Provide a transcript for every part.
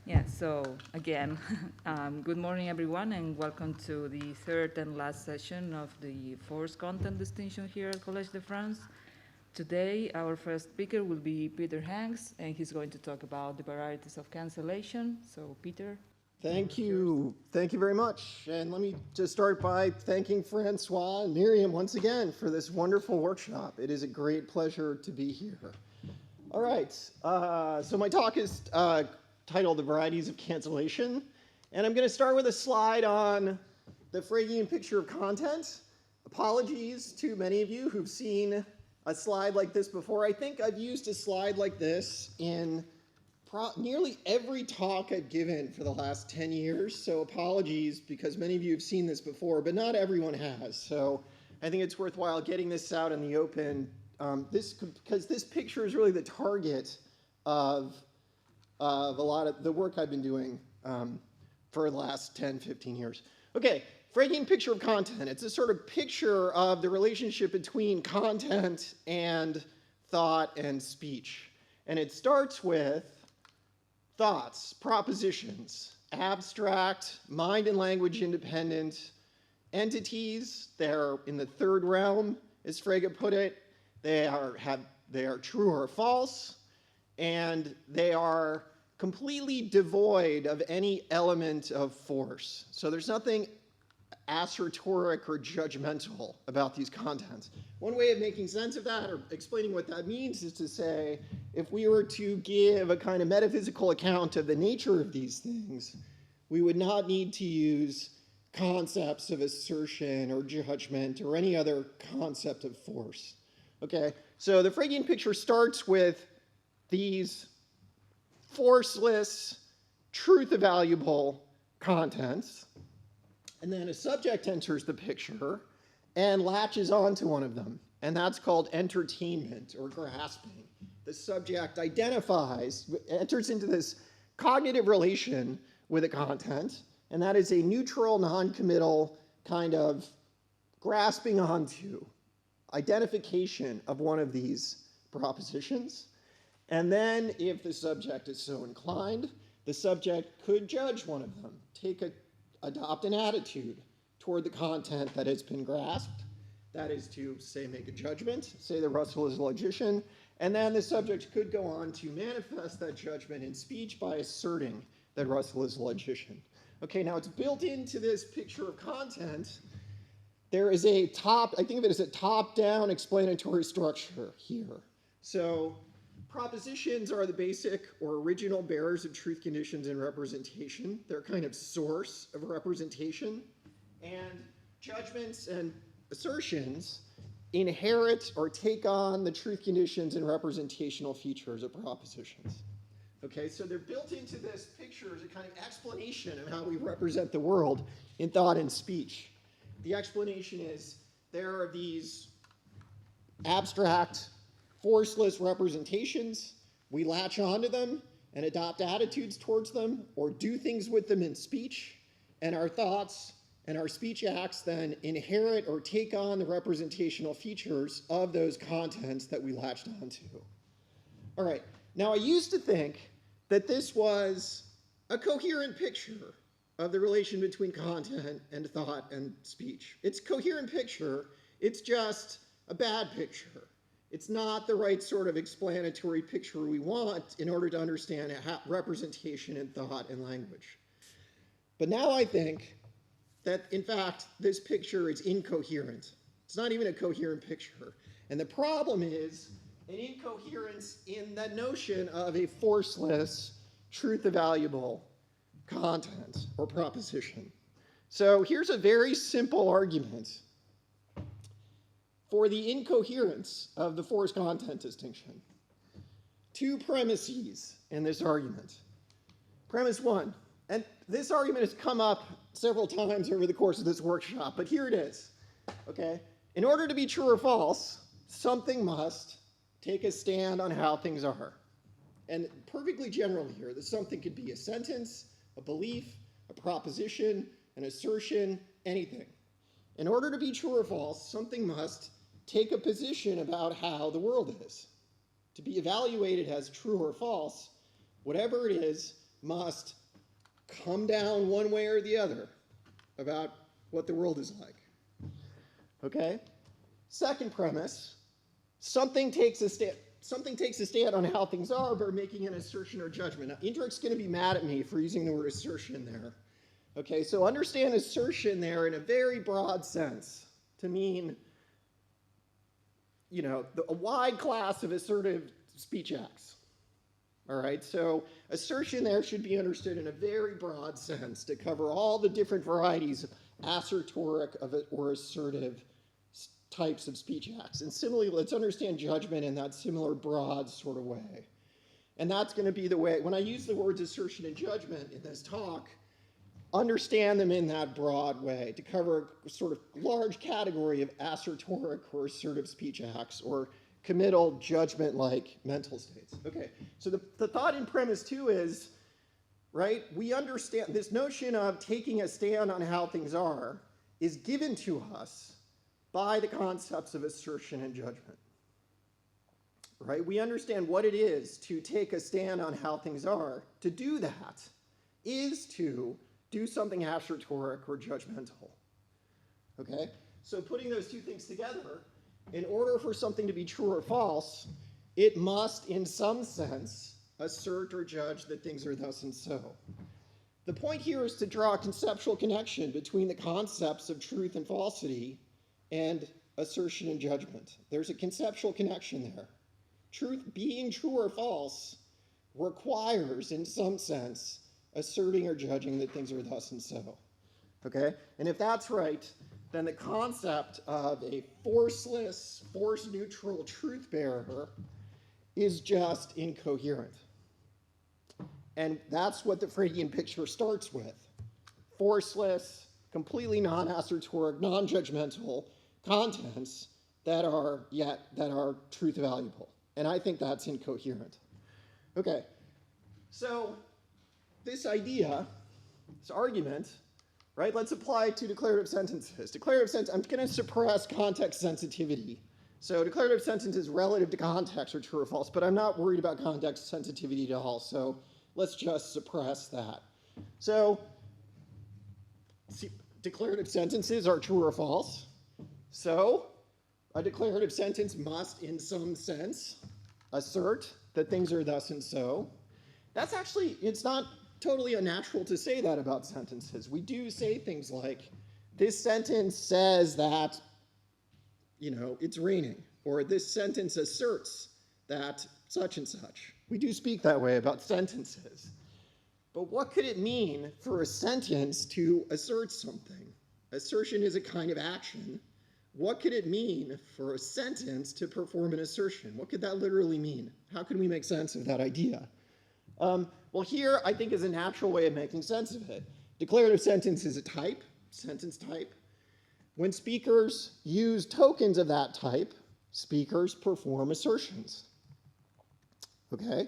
Yeah, so again, good morning everyone and welcome to the third and last session of the forced content distinction here at Collège de France. Today, our first speaker will be Peter Hanks, and he's going to talk about the varieties of cancellation. So, Peter. Thank you. Thank you very much. And let me just start by thanking François and Miriam once again for this wonderful workshop. It is a great pleasure to be here. All right. So my talk is titled The Varieties of Cancellation. And I'm going to start with a slide on the Phrygian picture of content. Apologies to many of you who've seen a slide like this before. I think I've used a slide like this in nearly every talk I've given for the last 10 years. So apologies because many of you have seen this before, but not everyone has. So I think it's worthwhile getting this out in the open. Because this picture is really the target of a lot of the work I've been doing for the last 10, 15 years. Okay, Phrygian picture of content. It's a sort of picture of the relationship between content and thought and speech. And it starts with thoughts, propositions, abstract, mind and language independent entities. They're in the third realm, as Frege put it. They are true or false, and they are completely devoid of any element of force. So there's nothing assertoric or judgmental about these contents. One way of making sense of that or explaining what that means is to say, if we were to give a kind of metaphysical account of the nature of these things, we would not need to use concepts of assertion or judgment or any other concept of force. Okay, so the Phrygian picture starts with these forceless, truth-evaluable contents, and then a subject enters the picture and latches onto one of them, and that's called entertainment or grasping. The subject enters into this cognitive relation with a content, and that is a neutral, non-committal kind of grasping onto, identification of one of these propositions. And then, if the subject is so inclined, the subject could judge one of them, adopt an attitude toward the content that has been grasped. That is to, say, make a judgment, say that Russell is a logician, and then the subject could go on to manifest that judgment in speech by asserting that Russell is a logician. Okay, now it's built into this picture of content. There is I think of it as a top-down explanatory structure here. So propositions are the basic or original bearers of truth conditions and representation. They're kind of source of representation. And judgments and assertions inherit or take on the truth conditions and representational features of propositions. Okay, so they're built into this picture as a kind of explanation of how we represent the world in thought and speech. The explanation is there are these abstract, forceless representations. We latch onto them and adopt attitudes towards them or do things with them in speech, and our thoughts and our speech acts then inherit or take on the representational features of those contents that we latched onto. All right, now I used to think that this was a coherent picture of the relation between content and thought and speech. It's a coherent picture, it's just a bad picture. It's not the right sort of explanatory picture we want in order to understand representation in thought and language. But now I think that, in fact, this picture is incoherent. It's not even a coherent picture. And the problem is an incoherence in that notion of a forceless, truth-evaluable content or proposition. So here's a very simple argument for the incoherence of the forced content distinction. Two premises in this argument. Premise one, and this argument has come up several times over the course of this workshop, but here it is. Okay? In order to be true or false, something must take a stand on how things are. And perfectly general here, the something could be a sentence, a belief, a proposition, an assertion, anything. In order to be true or false, something must take a position about how the world is. To be evaluated as true or false, whatever it is must come down one way or the other about what the world is like. Okay? Second premise, something takes a stand on how things are by making an assertion or judgment. Now, Indrek's going to be mad at me for using the word assertion there. Okay, so understand assertion there in a very broad sense to mean, a wide class of assertive speech acts. All right, so assertion there should be understood in a very broad sense to cover all the different varieties of assertoric or assertive types of speech acts. And similarly, let's understand judgment in that similar broad sort of way. And that's going to be the way, when I use the words assertion and judgment in this talk, understand them in that broad way to cover a sort of large category of assertoric or assertive speech acts or committal judgment-like mental states. Okay, so the thought in premise 2 is, right, we understand this notion of taking a stand on how things are is given to us by the concepts of assertion and judgment. Right, we understand what it is to take a stand on how things are. To do that is to do something assertoric or judgmental. Okay, so putting those two things together, in order for something to be true or false, it must, in some sense, assert or judge that things are thus and so. The point here is to draw a conceptual connection between the concepts of truth and falsity and assertion and judgment. There's a conceptual connection there. Truth, being true or false, requires, in some sense, asserting or judging that things are thus and so. Okay? And if that's right, then the concept of a forceless, force-neutral truth bearer is just incoherent. And that's what the Freudian picture starts with. Forceless, completely non-assertoric, non-judgmental contents that are truth valuable. And I think that's incoherent. Okay, so this idea, this argument, right, let's apply it to declarative sentences. Declarative sentence, I'm going to suppress context sensitivity. So declarative sentences relative to context are true or false, but I'm not worried about context sensitivity at all, so let's just suppress that. So declarative sentences are true or false. So a declarative sentence must, in some sense, assert that things are thus and so. That's actually, it's not totally unnatural to say that about sentences. We do say things like, this sentence says that, it's raining, or this sentence asserts that such and such. We do speak that way about sentences. But what could it mean for a sentence to assert something? Assertion is a kind of action. What could it mean for a sentence to perform an assertion? What could that literally mean? How can we make sense of that idea? Well, here I think is a natural way of making sense of it. Declarative sentence is a type, sentence type. When speakers use tokens of that type, speakers perform assertions. Okay?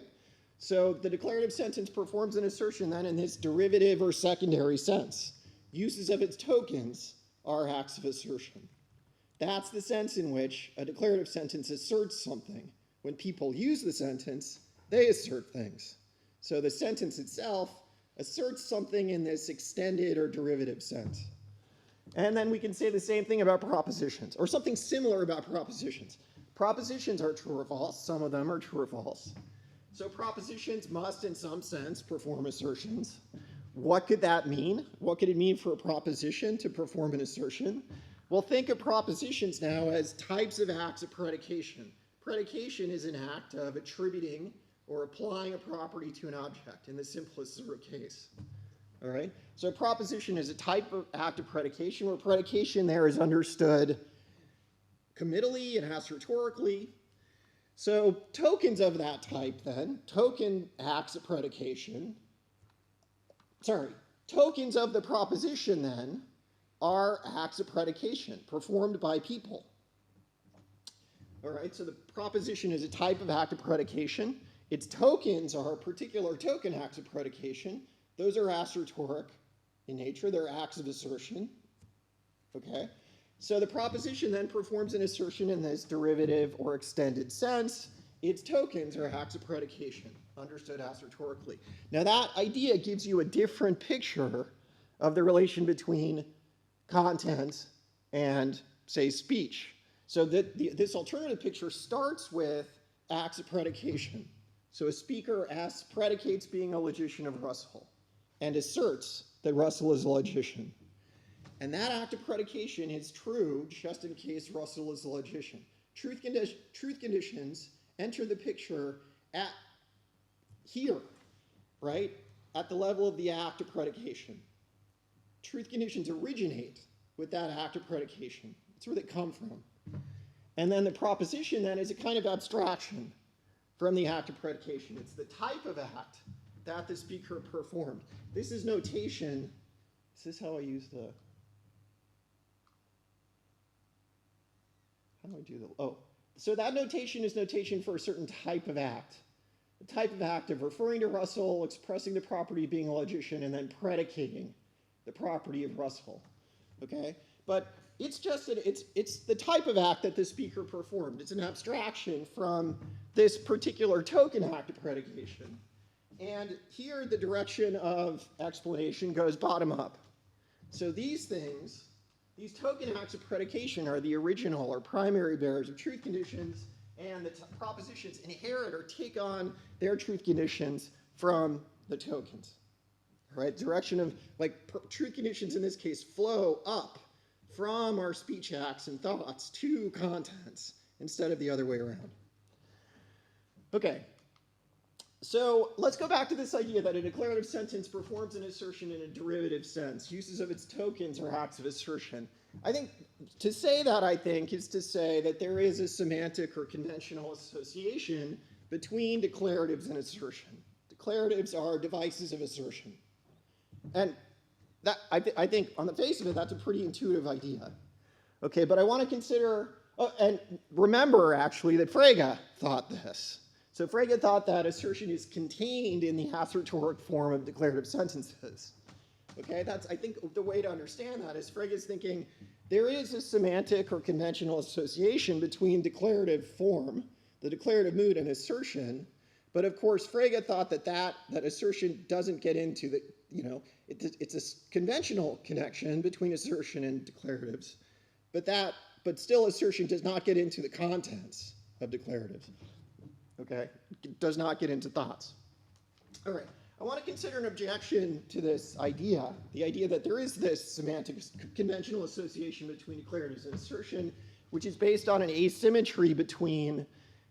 So the declarative sentence performs an assertion then in this derivative or secondary sense. Uses of its tokens are acts of assertion. That's the sense in which a declarative sentence asserts something. When people use the sentence, they assert things. So the sentence itself asserts something in this extended or derivative sense. And then we can say the same thing about propositions, or something similar about propositions. Propositions are true or false. Some of them are true or false. So propositions must, in some sense, perform assertions. What could that mean? What could it mean for a proposition to perform an assertion? Well, think of propositions now as types of acts of predication. Predication is an act of attributing or applying a property to an object in the simplest sort of case. All right? So a proposition is a type of act of predication where predication there is understood committally and assertorically. So tokens of that type then, token acts of predication, tokens of the proposition then are acts of predication performed by people. All right, so the proposition is a type of act of predication. Its tokens are particular token acts of predication. Those are assertoric in nature. They're acts of assertion. Okay, so the proposition then performs an assertion in this derivative or extended sense, its tokens are acts of predication, understood as rhetorically. Now that idea gives you a different picture of the relation between content and, say, speech. So that this alternative picture starts with acts of predication. So a speaker asks, predicates being a logician of Russell and asserts that Russell is a logician. And that act of predication is true just in case Russell is a logician. Truth conditions enter the picture at here, right? At the level of the act of predication. Truth conditions originate with that act of predication. That's where they come from. And then the proposition then is a kind of abstraction from the act of predication. It's the type of act that the speaker performed. This is notation. This is how I use the, how do I do the, oh. So that notation is notation for a certain type of act. The type of act of referring to Russell, expressing the property of being a logician, and then predicating the property of Russell, okay? But it's just, it's the type of act that the speaker performed. It's an abstraction from this particular token act of predication. And here the direction of explanation goes bottom up. So these things, these token acts of predication are the original or primary bearers of truth conditions, and the propositions inherit or take on their truth conditions from the tokens. All right, direction of, like, truth conditions in this case flow up from our speech acts and thoughts to contents instead of the other way around. Okay, so let's go back to this idea that a declarative sentence performs an assertion in a derivative sense. Uses of its tokens are acts of assertion. I think to say that, is to say that there is a semantic or conventional association between declaratives and assertion. Declaratives are devices of assertion. And that, I think on the face of it, that's a pretty intuitive idea. Okay, but I want to consider, and remember actually that Frege thought this. So Frege thought that assertion is contained in the assertoric form of declarative sentences. Okay, that's, I think the way to understand that is Frege's thinking there is a semantic or conventional association between declarative form, the declarative mood, and assertion. But of course, Frege thought that assertion doesn't get into the, it's a conventional connection between assertion and declaratives, but still assertion does not get into the contents of declaratives. Okay, it does not get into thoughts. All right, I want to consider an objection to this idea, the idea that there is this semantic conventional association between declaratives and assertion, which is based on an asymmetry between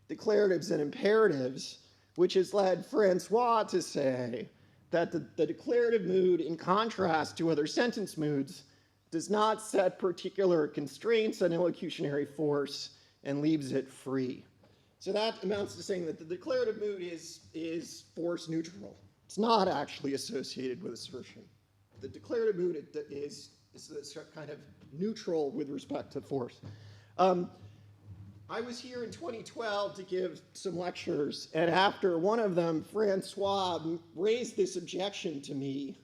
declaratives and imperatives, which has led François to say that the declarative mood, in contrast to other sentence moods, does not set particular constraints on illocutionary force and leaves it free. So that amounts to saying that the declarative mood is force neutral. It's not actually associated with assertion. The declarative mood is kind of neutral with respect to force. I was here in 2012 to give some lectures, and after one of them, François raised this objection to me,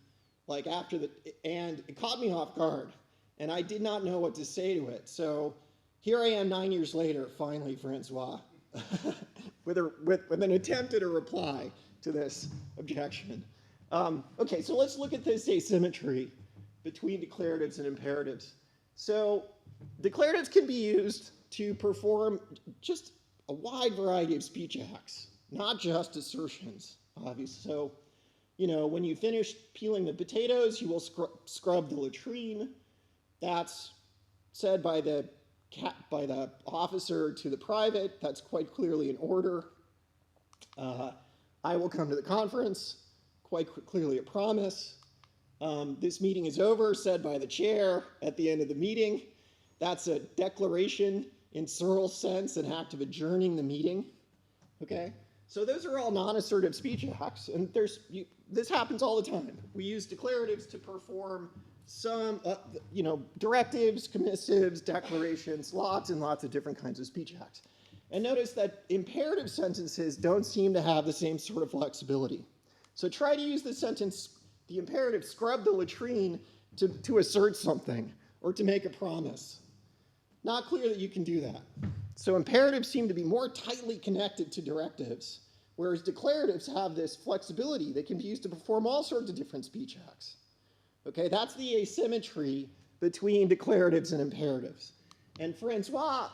like and it caught me off guard, and I did not know what to say to it. So here I am 9 years later, finally, François, with an attempt at a reply to this objection. Okay, so let's look at this asymmetry between declaratives and imperatives. So declaratives can be used to perform just a wide variety of speech acts, not just assertions, obviously. So, when you finish peeling the potatoes, you will scrub the latrine. That's said by the officer to the private. That's quite clearly an order. I will come to the conference, quite clearly a promise. This meeting is over, said by the chair at the end of the meeting. That's a declaration in Searle's sense, an act of adjourning the meeting. Okay? So those are all non-assertive speech acts, and this happens all the time. We use declaratives to perform some, directives, commissives, declarations, lots and lots of different kinds of speech acts. And notice that imperative sentences don't seem to have the same sort of flexibility. So try to use the sentence, the imperative, scrub the latrine to assert something or to make a promise. Not clear that you can do that. So imperatives seem to be more tightly connected to directives, whereas declaratives have this flexibility that can be used to perform all sorts of different speech acts. Okay, that's the asymmetry between declaratives and imperatives. And François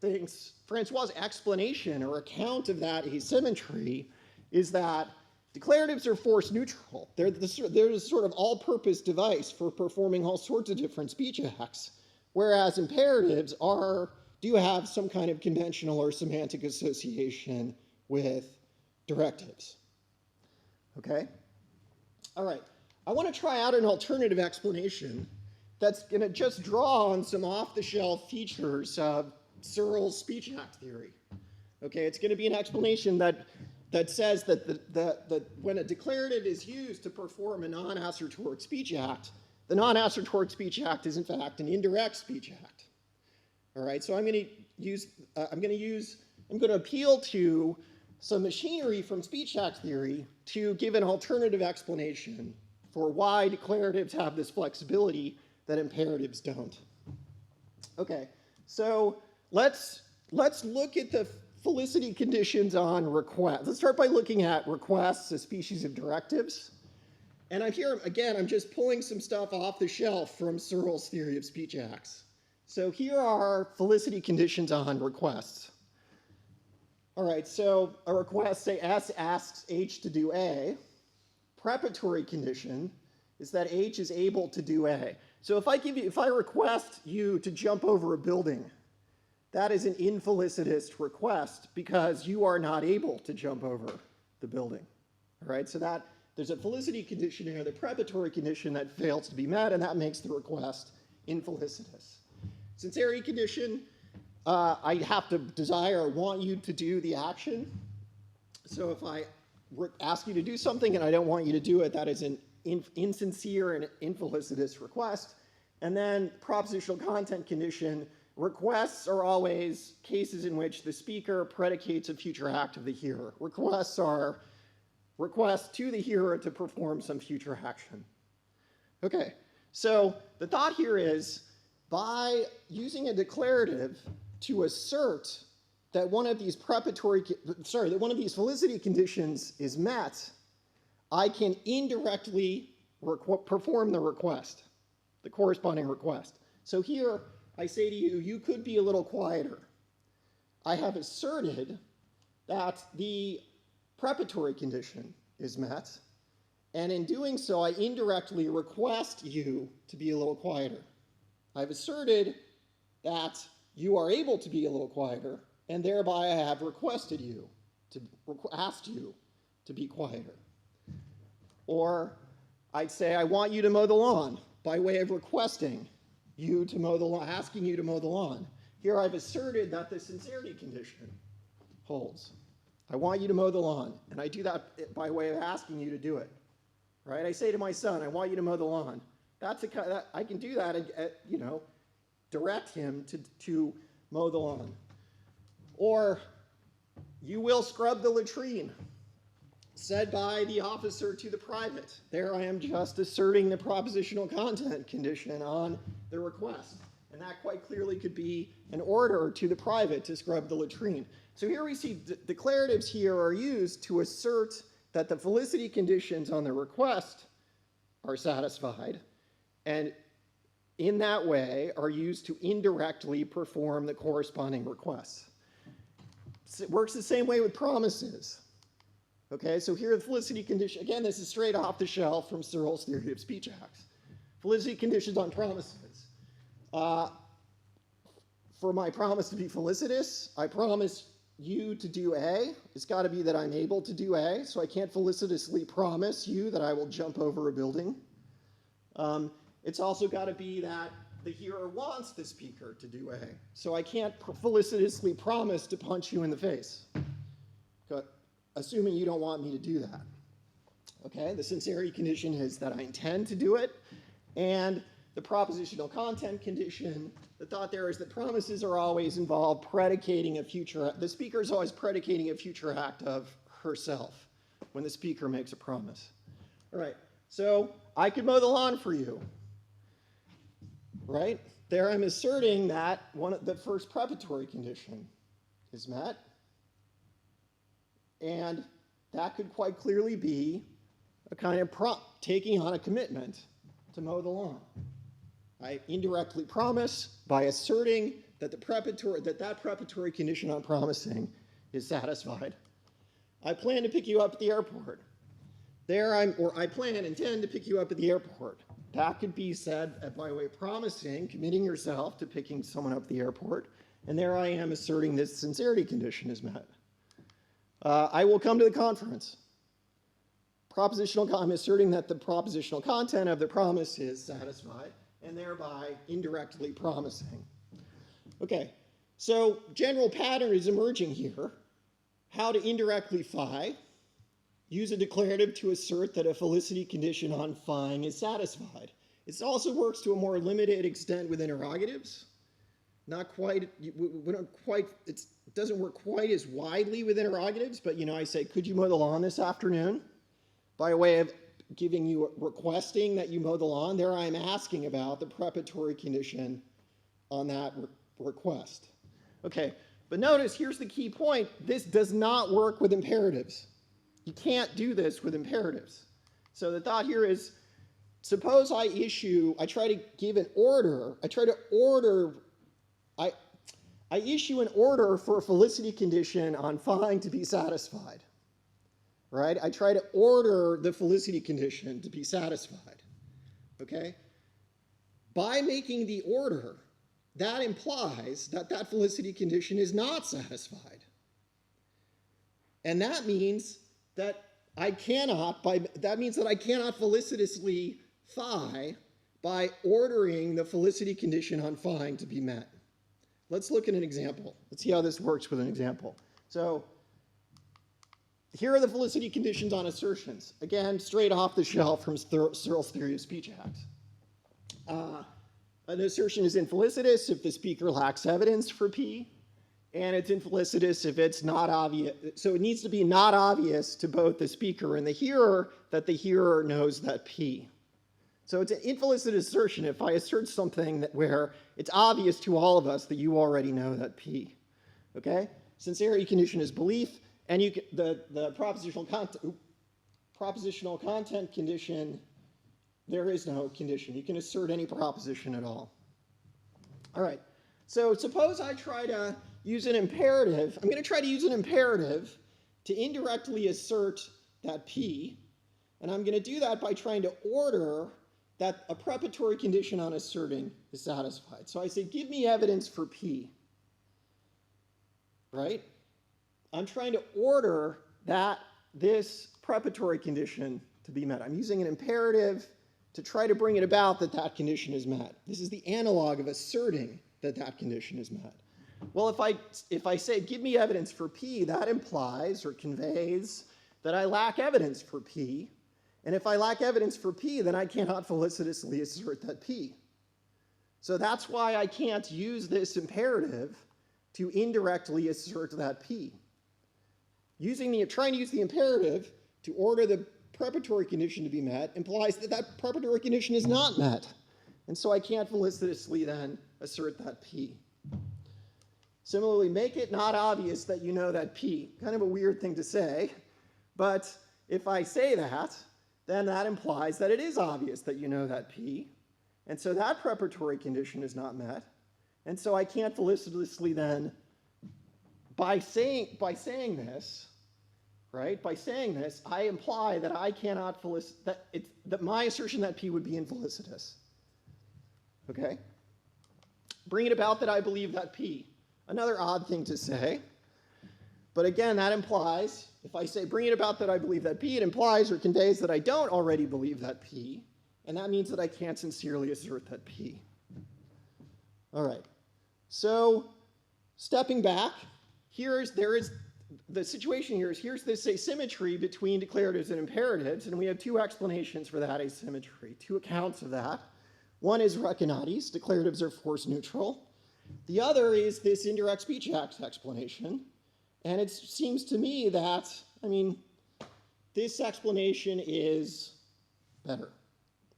thinks, François' explanation or account of that asymmetry is that declaratives are force neutral. They're the sort of all-purpose device for performing all sorts of different speech acts, whereas imperatives do have some kind of conventional or semantic association with directives. Okay? All right. I want to try out an alternative explanation that's going to just draw on some off-the-shelf features of Searle's speech act theory. Okay, it's going to be an explanation that says that when a declarative is used to perform a non-assertoric speech act, the non-assertoric speech act is in fact an indirect speech act. All right, so I'm going to appeal to some machinery from speech act theory to give an alternative explanation for why declaratives have this flexibility that imperatives don't. Okay, so let's look at the felicity conditions on requests. Let's start by looking at requests, a species of directives. And I'm just pulling some stuff off the shelf from Searle's theory of speech acts. So here are felicity conditions on requests. All right, so a request, say S asks H to do A. Preparatory condition is that H is able to do A. So if I request you to jump over a building, that is an infelicitous request because you are not able to jump over the building. All right, so there's a felicity condition here, the preparatory condition that fails to be met, and that makes the request infelicitous. Sincerity condition, I have to desire or want you to do the action. So if I ask you to do something and I don't want you to do it, that is an insincere and infelicitous request. And then propositional content condition, requests are always cases in which the speaker predicates a future act of the hearer. Requests are requests to the hearer to perform some future action. Okay, so the thought here is by using a declarative to assert that one of these felicity conditions is met, I can indirectly perform the request, the corresponding request. So here I say to you, you could be a little quieter. I have asserted that the preparatory condition is met, and in doing so, I indirectly request you to be a little quieter. I've asserted that you are able to be a little quieter, and thereby I have requested you, asked you to be quieter. Or I'd say I want you to mow the lawn by way of requesting you to mow the lawn, asking you to mow the lawn. Here I've asserted that the sincerity condition holds. I want you to mow the lawn, and I do that by way of asking you to do it. Right? I say to my son, I want you to mow the lawn. I can do that and direct him to mow the lawn. Or you will scrub the latrine, said by the officer to the private. There I am just asserting the propositional content condition on the request. And that quite clearly could be an order to the private to scrub the latrine. So here we see declaratives here are used to assert that the felicity conditions on the request are satisfied, and in that way are used to indirectly perform the corresponding requests. It works the same way with promises. Okay, so here the felicity condition, again, this is straight off the shelf from Searle's theory of speech acts. Felicity conditions on promises. For my promise to be felicitous, I promise you to do A. It's got to be that I'm able to do A, so I can't felicitously promise you that I will jump over a building. It's also got to be that the hearer wants the speaker to do A, so I can't felicitously promise to punch you in the face, assuming you don't want me to do that. Okay, the sincerity condition is that I intend to do it, and the propositional content condition, the thought there is that promises are always involved predicating a future, the speaker is always predicating a future act of herself when the speaker makes a promise. All right, so I could mow the lawn for you, right? there I'm asserting that the first preparatory condition is met. And that could quite clearly be a kind of taking on a commitment to mow the lawn. I indirectly promise by asserting that that preparatory condition I'm promising is satisfied. I plan to pick you up at the airport. I intend to pick you up at the airport. That could be said by way of promising, committing yourself to picking someone up at the airport. And there I am asserting this sincerity condition is met. I will come to the conference. I'm asserting that the propositional content of the promise is satisfied, and thereby indirectly promising. Okay, so general pattern is emerging here. How to indirectly phi. Use a declarative to assert that a felicity condition on phi is satisfied. It also works to a more limited extent with interrogatives. Not quite, it doesn't work quite as widely with interrogatives, but I say, could you mow the lawn this afternoon? By way of requesting that you mow the lawn, there I am asking about the preparatory condition on that request. Okay, but notice, here's the key point. This does not work with imperatives. You can't do this with imperatives. So the thought here is, suppose I try to give an order, I issue an order for a felicity condition on phi to be satisfied, right? I try to order the felicity condition to be satisfied, okay? By making the order, that implies that that felicity condition is not satisfied. And that means that I cannot felicitously phi by ordering the felicity condition on phi to be met. Let's look at an example. Let's see how this works with an example. So here are the felicity conditions on assertions. Again, straight off the shelf from Searle's theory of speech acts. An assertion is infelicitous if the speaker lacks evidence for P, and it's infelicitous if it's not obvious. So it needs to be not obvious to both the speaker and the hearer that the hearer knows that P. So it's an infelicitous assertion if I assert something where it's obvious to all of us that you already know that P. Okay? Sincerity condition is belief, and the propositional content condition, there is no condition. You can assert any proposition at all. All right. So suppose I try to use an imperative. I'm going to try to use an imperative to indirectly assert that P, and I'm going to do that by trying to order that a preparatory condition on asserting is satisfied. So I say, give me evidence for P, right? I'm trying to order this preparatory condition to be met. I'm using an imperative to try to bring it about that that condition is met. This is the analog of asserting that that condition is met. Well, if I say, give me evidence for P, that implies or conveys that I lack evidence for P. And if I lack evidence for P, then I cannot felicitously assert that P. So that's why I can't use this imperative to indirectly assert that P. Trying to use the imperative to order the preparatory condition to be met implies that that preparatory condition is not met. And so I can't felicitously then assert that P. Similarly, make it not obvious that you know that P. Kind of a weird thing to say, but if I say that, then that implies that it is obvious that you know that P. And so that preparatory condition is not met. And so I can't felicitously then, by saying this, right? By saying this, I imply that I cannot that my assertion that P would be infelicitous. Okay? Bring it about that I believe that P. Another odd thing to say. But again, that implies, if I say bring it about that I believe that P, it implies or conveys that I don't already believe that P. And that means that I can't sincerely assert that P. All right. So stepping back, the situation here is here's this asymmetry between declaratives and imperatives, and we have two explanations for that asymmetry, two accounts of that. One is Recanati's, declaratives are force neutral. The other is this indirect speech acts explanation. And it seems to me that, this explanation is better,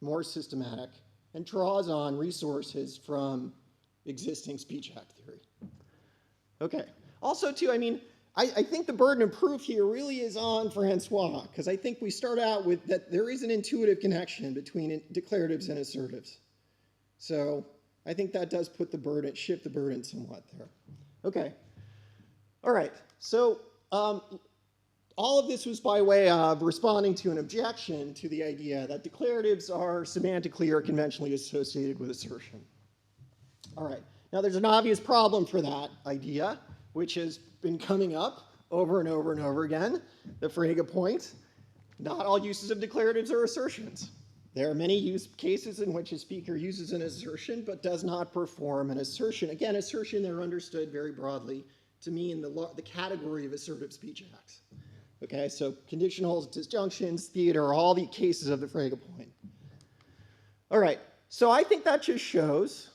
more systematic, and draws on resources from existing speech act theory. Okay. Also, too, I mean, I think the burden of proof here really is on François, because I think we start out with that there is an intuitive connection between declaratives and assertives. So I think that does put the burden, shift the burden somewhat there. Okay. All right. So all of this was by way of responding to an objection to the idea that declaratives are semantically or conventionally associated with assertion. All right. Now, there's an obvious problem for that idea, which has been coming up over and over and over again, the Frege point. Not all uses of declaratives are assertions. There are many use cases in which a speaker uses an assertion but does not perform an assertion. Again, assertion there understood very broadly to mean the category of assertive speech acts. Okay, so conditionals, disjunctions, theater, all the cases of the Frege point. All right, so I think that just shows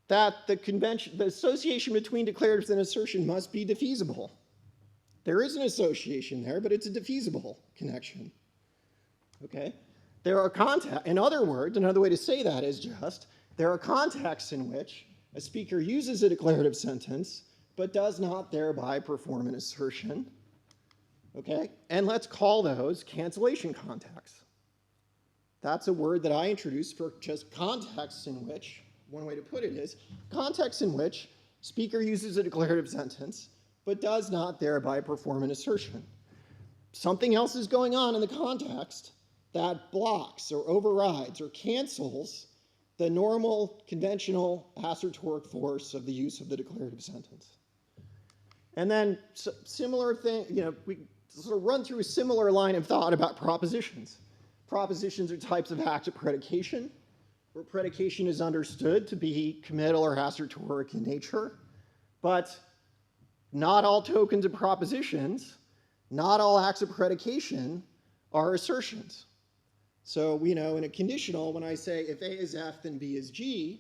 that the association between declaratives and assertion must be defeasible. There is an association there, but it's a defeasible connection. Okay? There are in other words, another way to say that is just, there are contexts in which a speaker uses a declarative sentence, but does not thereby perform an assertion. Okay? And let's call those cancellation contexts. That's a word that I introduced for just contexts in which, one way to put it is, context in which speaker uses a declarative sentence, but does not thereby perform an assertion. Something else is going on in the context that blocks or overrides or cancels the normal, conventional assertoric force of the use of the declarative sentence. And then similar thing, we sort of run through a similar line of thought about propositions. Propositions are types of acts of predication, where predication is understood to be committal or assertoric in nature, but not all tokens of propositions, not all acts of predication are assertions. So, in a conditional, when I say if A is F, then B is G,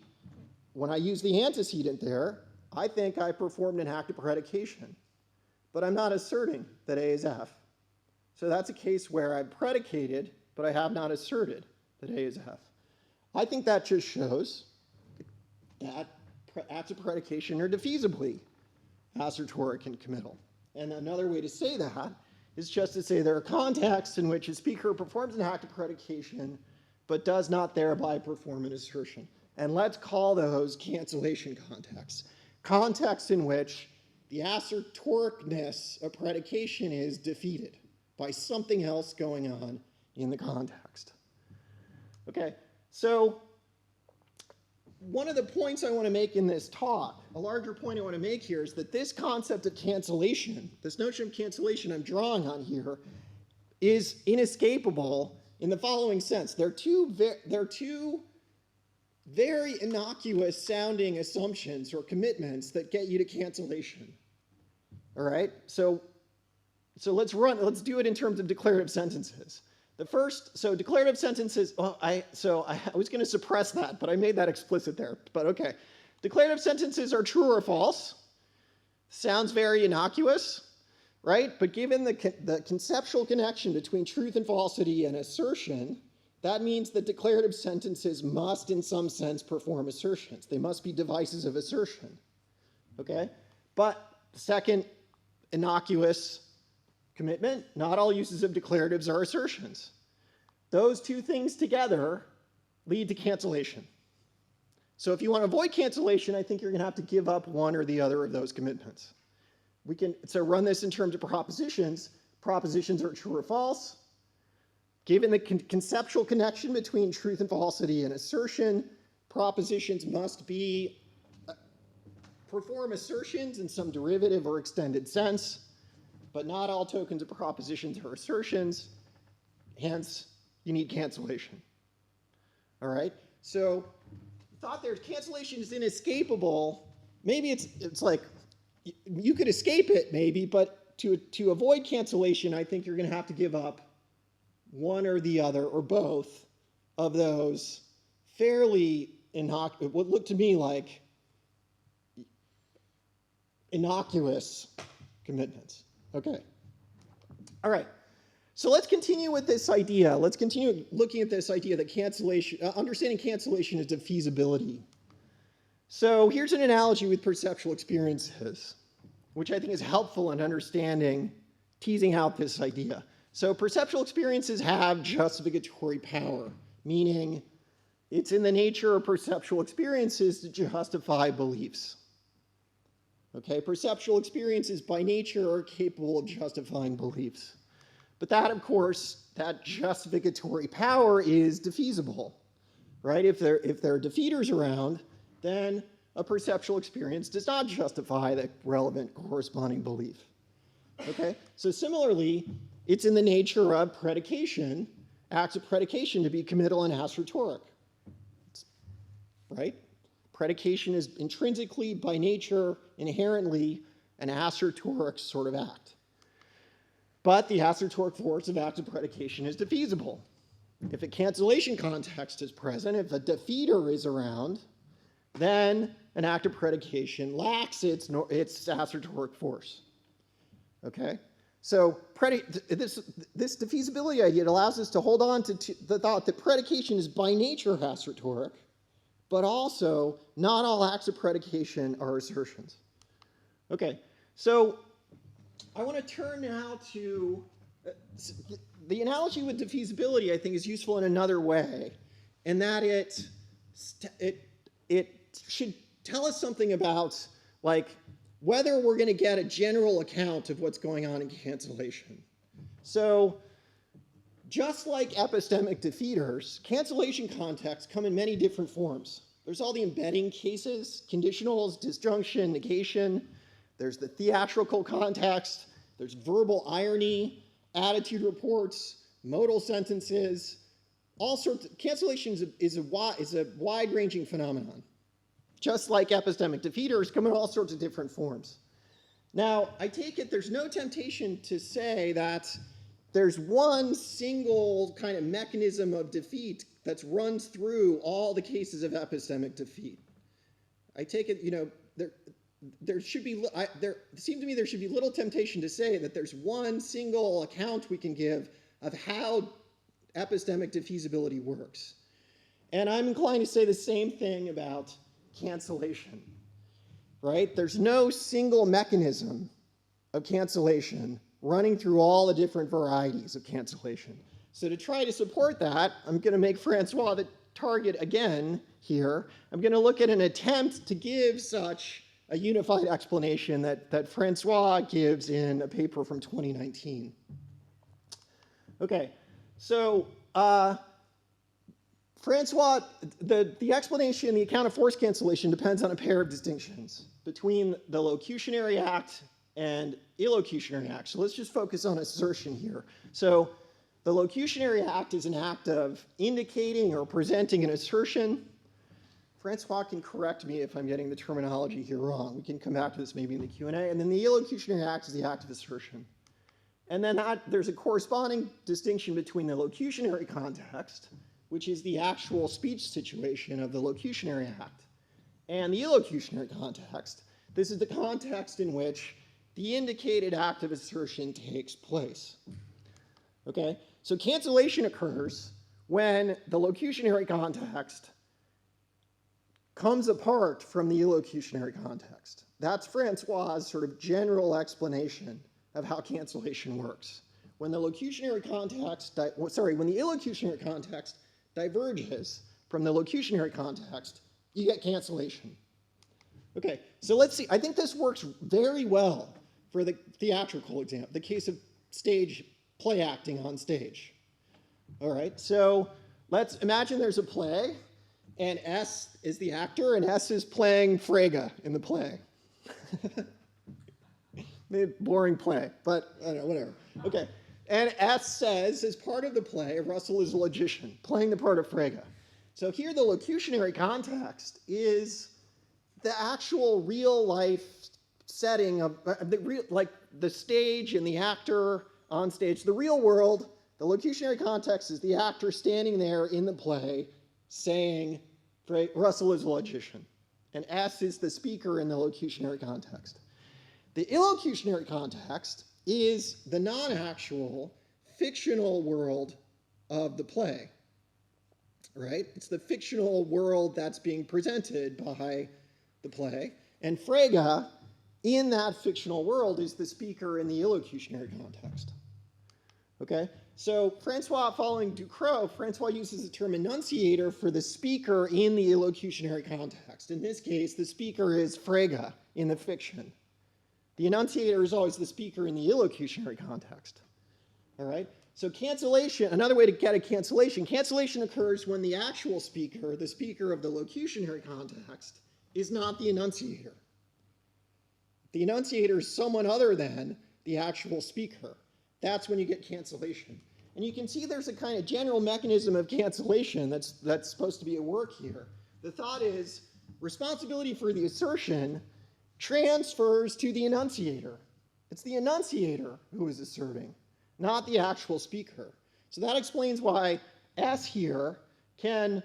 when I use the antecedent there, I think I performed an act of predication, but I'm not asserting that A is F. So that's a case where I've predicated, but I have not asserted that A is F. I think that just shows that acts of predication are defeasibly assertoric and committal. And another way to say that is just to say there are contexts in which a speaker performs an act of predication but does not thereby perform an assertion. And let's call those cancellation contexts. Contexts in which the assertoricness of predication is defeated by something else going on in the context. Okay, so one of the points I want to make in this talk, a larger point I want to make here, is that this concept of cancellation, this notion of cancellation I'm drawing on here, is inescapable in the following sense. They're two very innocuous sounding assumptions or commitments that get you to cancellation. All right? So let's do it in terms of declarative sentences. The first, so declarative sentences, I was going to suppress that, but I made that explicit there, but okay. Declarative sentences are true or false. Sounds very innocuous, right? But given the conceptual connection between truth and falsity and assertion, that means that declarative sentences must, in some sense, perform assertions. They must be devices of assertion, okay? But second, innocuous commitment, not all uses of declaratives are assertions. Those two things together lead to cancellation. So if you want to avoid cancellation, I think you're going to have to give up one or the other of those commitments. So run this in terms of propositions. Propositions are true or false. Given the conceptual connection between truth and falsity and assertion, propositions must perform assertions in some derivative or extended sense, but not all tokens of propositions are assertions, hence you need cancellation. All right? So thought there's cancellation is inescapable. Maybe it's like you could escape it maybe, but to avoid cancellation, I think you're going to have to give up one or the other or both of those fairly what look to me like innocuous commitments. Okay. All right. So let's continue with this idea. Let's continue looking at this idea that cancellation, understanding cancellation is defeasibility. So here's an analogy with perceptual experiences, which I think is helpful in understanding, teasing out this idea. So perceptual experiences have justificatory power, meaning it's in the nature of perceptual experiences to justify beliefs. Okay, perceptual experiences by nature are capable of justifying beliefs. But that, of course, that justificatory power is defeasible, right? If there are defeaters around, then a perceptual experience does not justify the relevant corresponding belief. Okay, so similarly, it's in the nature of predication, acts of predication, to be committal and assertoric, right? Predication is intrinsically, by nature, inherently an assertoric sort of act. But the assertoric force of active predication is defeasible. If a cancellation context is present, if a defeater is around, then an act of predication lacks its assertoric force. Okay? So this defeasibility idea allows us to hold on to the thought that predication is by nature assertoric, but also not all acts of predication are assertions. Okay, so I want to turn now to the analogy with defeasibility. I think is useful in another way, in that it should tell us something about whether we're going to get a general account of what's going on in cancellation. So just like epistemic defeaters, cancellation contexts come in many different forms. There's all the embedding cases, conditionals, disjunction, negation. There's the theatrical context. There's verbal irony, attitude reports, modal sentences. All sorts. Cancellation is a wide-ranging phenomenon. Just like epistemic defeaters come in all sorts of different forms. Now, I take it there's no temptation to say that there's one single kind of mechanism of defeat that runs through all the cases of epistemic defeat. I take it, there should be little temptation to say that there's one single account we can give of how epistemic defeasibility works. And I'm inclined to say the same thing about cancellation, right? There's no single mechanism of cancellation running through all the different varieties of cancellation. So to try to support that, I'm going to make François the target again here. I'm going to look at an attempt to give such a unified explanation that François gives in a paper from 2019. Okay, so François, the explanation, the account of forced cancellation depends on a pair of distinctions between the locutionary act and illocutionary act. So let's just focus on assertion here. So the locutionary act is an act of indicating or presenting an assertion. François can correct me if I'm getting the terminology here wrong. We can come back to this maybe in the Q&A. And then the illocutionary act is the act of assertion. And then there's a corresponding distinction between the locutionary context, which is the actual speech situation of the locutionary act, and the illocutionary context. This is the context in which the indicated act of assertion takes place. Okay, so cancellation occurs when the locutionary context comes apart from the illocutionary context. That's François' sort of general explanation of how cancellation works. When the illocutionary context diverges from the locutionary context, you get cancellation. Okay, so let's see. I think this works very well for the theatrical example, the case of stage play acting on stage. All right, so let's imagine there's a play, and S is the actor, and S is playing Frege in the play. Boring play, but I don't know, whatever. Okay. And S says, as part of the play, Russell is a logician, playing the part of Frege. So here the locutionary context is the actual real-life setting of the stage and the actor on stage. The real world, the locutionary context is the actor standing there in the play saying, Russell is a logician. And S is the speaker in the locutionary context. The illocutionary context is the non-actual fictional world of the play, right? It's the fictional world that's being presented by the play, and Frege, in that fictional world, is the speaker in the illocutionary context. Okay? So François, following Ducrot, François uses the term enunciator for the speaker in the illocutionary context. In this case, the speaker is Frege in the fiction. The enunciator is always the speaker in the illocutionary context. All right? So cancellation, another way to get a cancellation occurs when the actual speaker, the speaker of the locutionary context, is not the enunciator. The enunciator is someone other than the actual speaker. That's when you get cancellation. And you can see there's a kind of general mechanism of cancellation that's supposed to be at work here. The thought is responsibility for the assertion transfers to the enunciator. It's the enunciator who is asserting, not the actual speaker. So that explains why S here can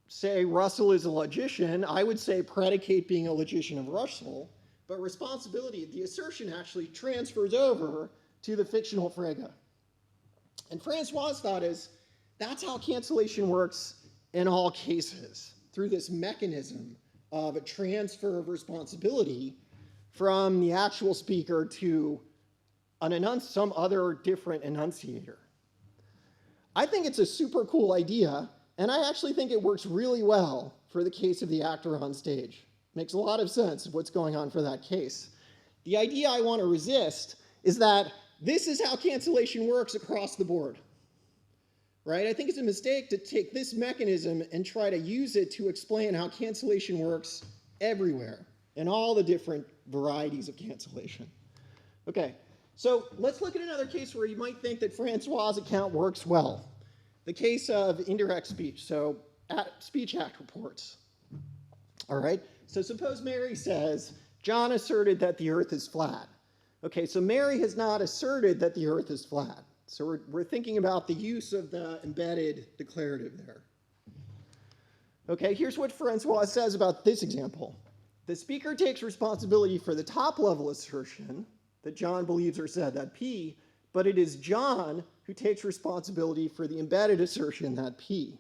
say Russell is a logician. I would say predicate being a logician of Russell, but responsibility, the assertion actually transfers over to the fictional Frege. And François' thought is that's how cancellation works in all cases, through this mechanism of a transfer of responsibility from the actual speaker to some other different enunciator. I think it's a super cool idea, and I actually think it works really well for the case of the actor on stage. Makes a lot of sense of what's going on for that case. The idea I want to resist is that this is how cancellation works across the board. Right? I think it's a mistake to take this mechanism and try to use it to explain how cancellation works everywhere in all the different varieties of cancellation. Okay, so let's look at another case where you might think that François' account works well. The case of indirect speech, so speech act reports. All right, so suppose Mary says, John asserted that the earth is flat. Okay, so Mary has not asserted that the earth is flat. So we're thinking about the use of the embedded declarative there. Okay, here's what François says about this example. The speaker takes responsibility for the top-level assertion that John believes or said, that P, but it is John who takes responsibility for the embedded assertion, that P.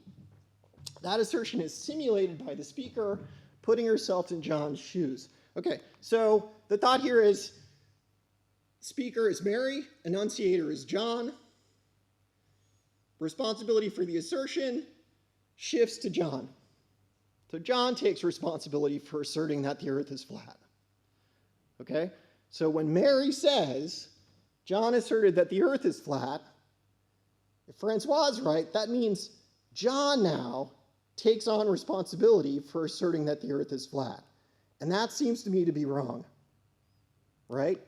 That assertion is simulated by the speaker, putting herself in John's shoes. Okay, so the thought here is speaker is Mary, enunciator is John. Responsibility for the assertion shifts to John. So John takes responsibility for asserting that the earth is flat. Okay? So when Mary says, John asserted that the earth is flat, if François is right, that means John now takes on responsibility for asserting that the earth is flat. And that seems to me to be wrong. Right?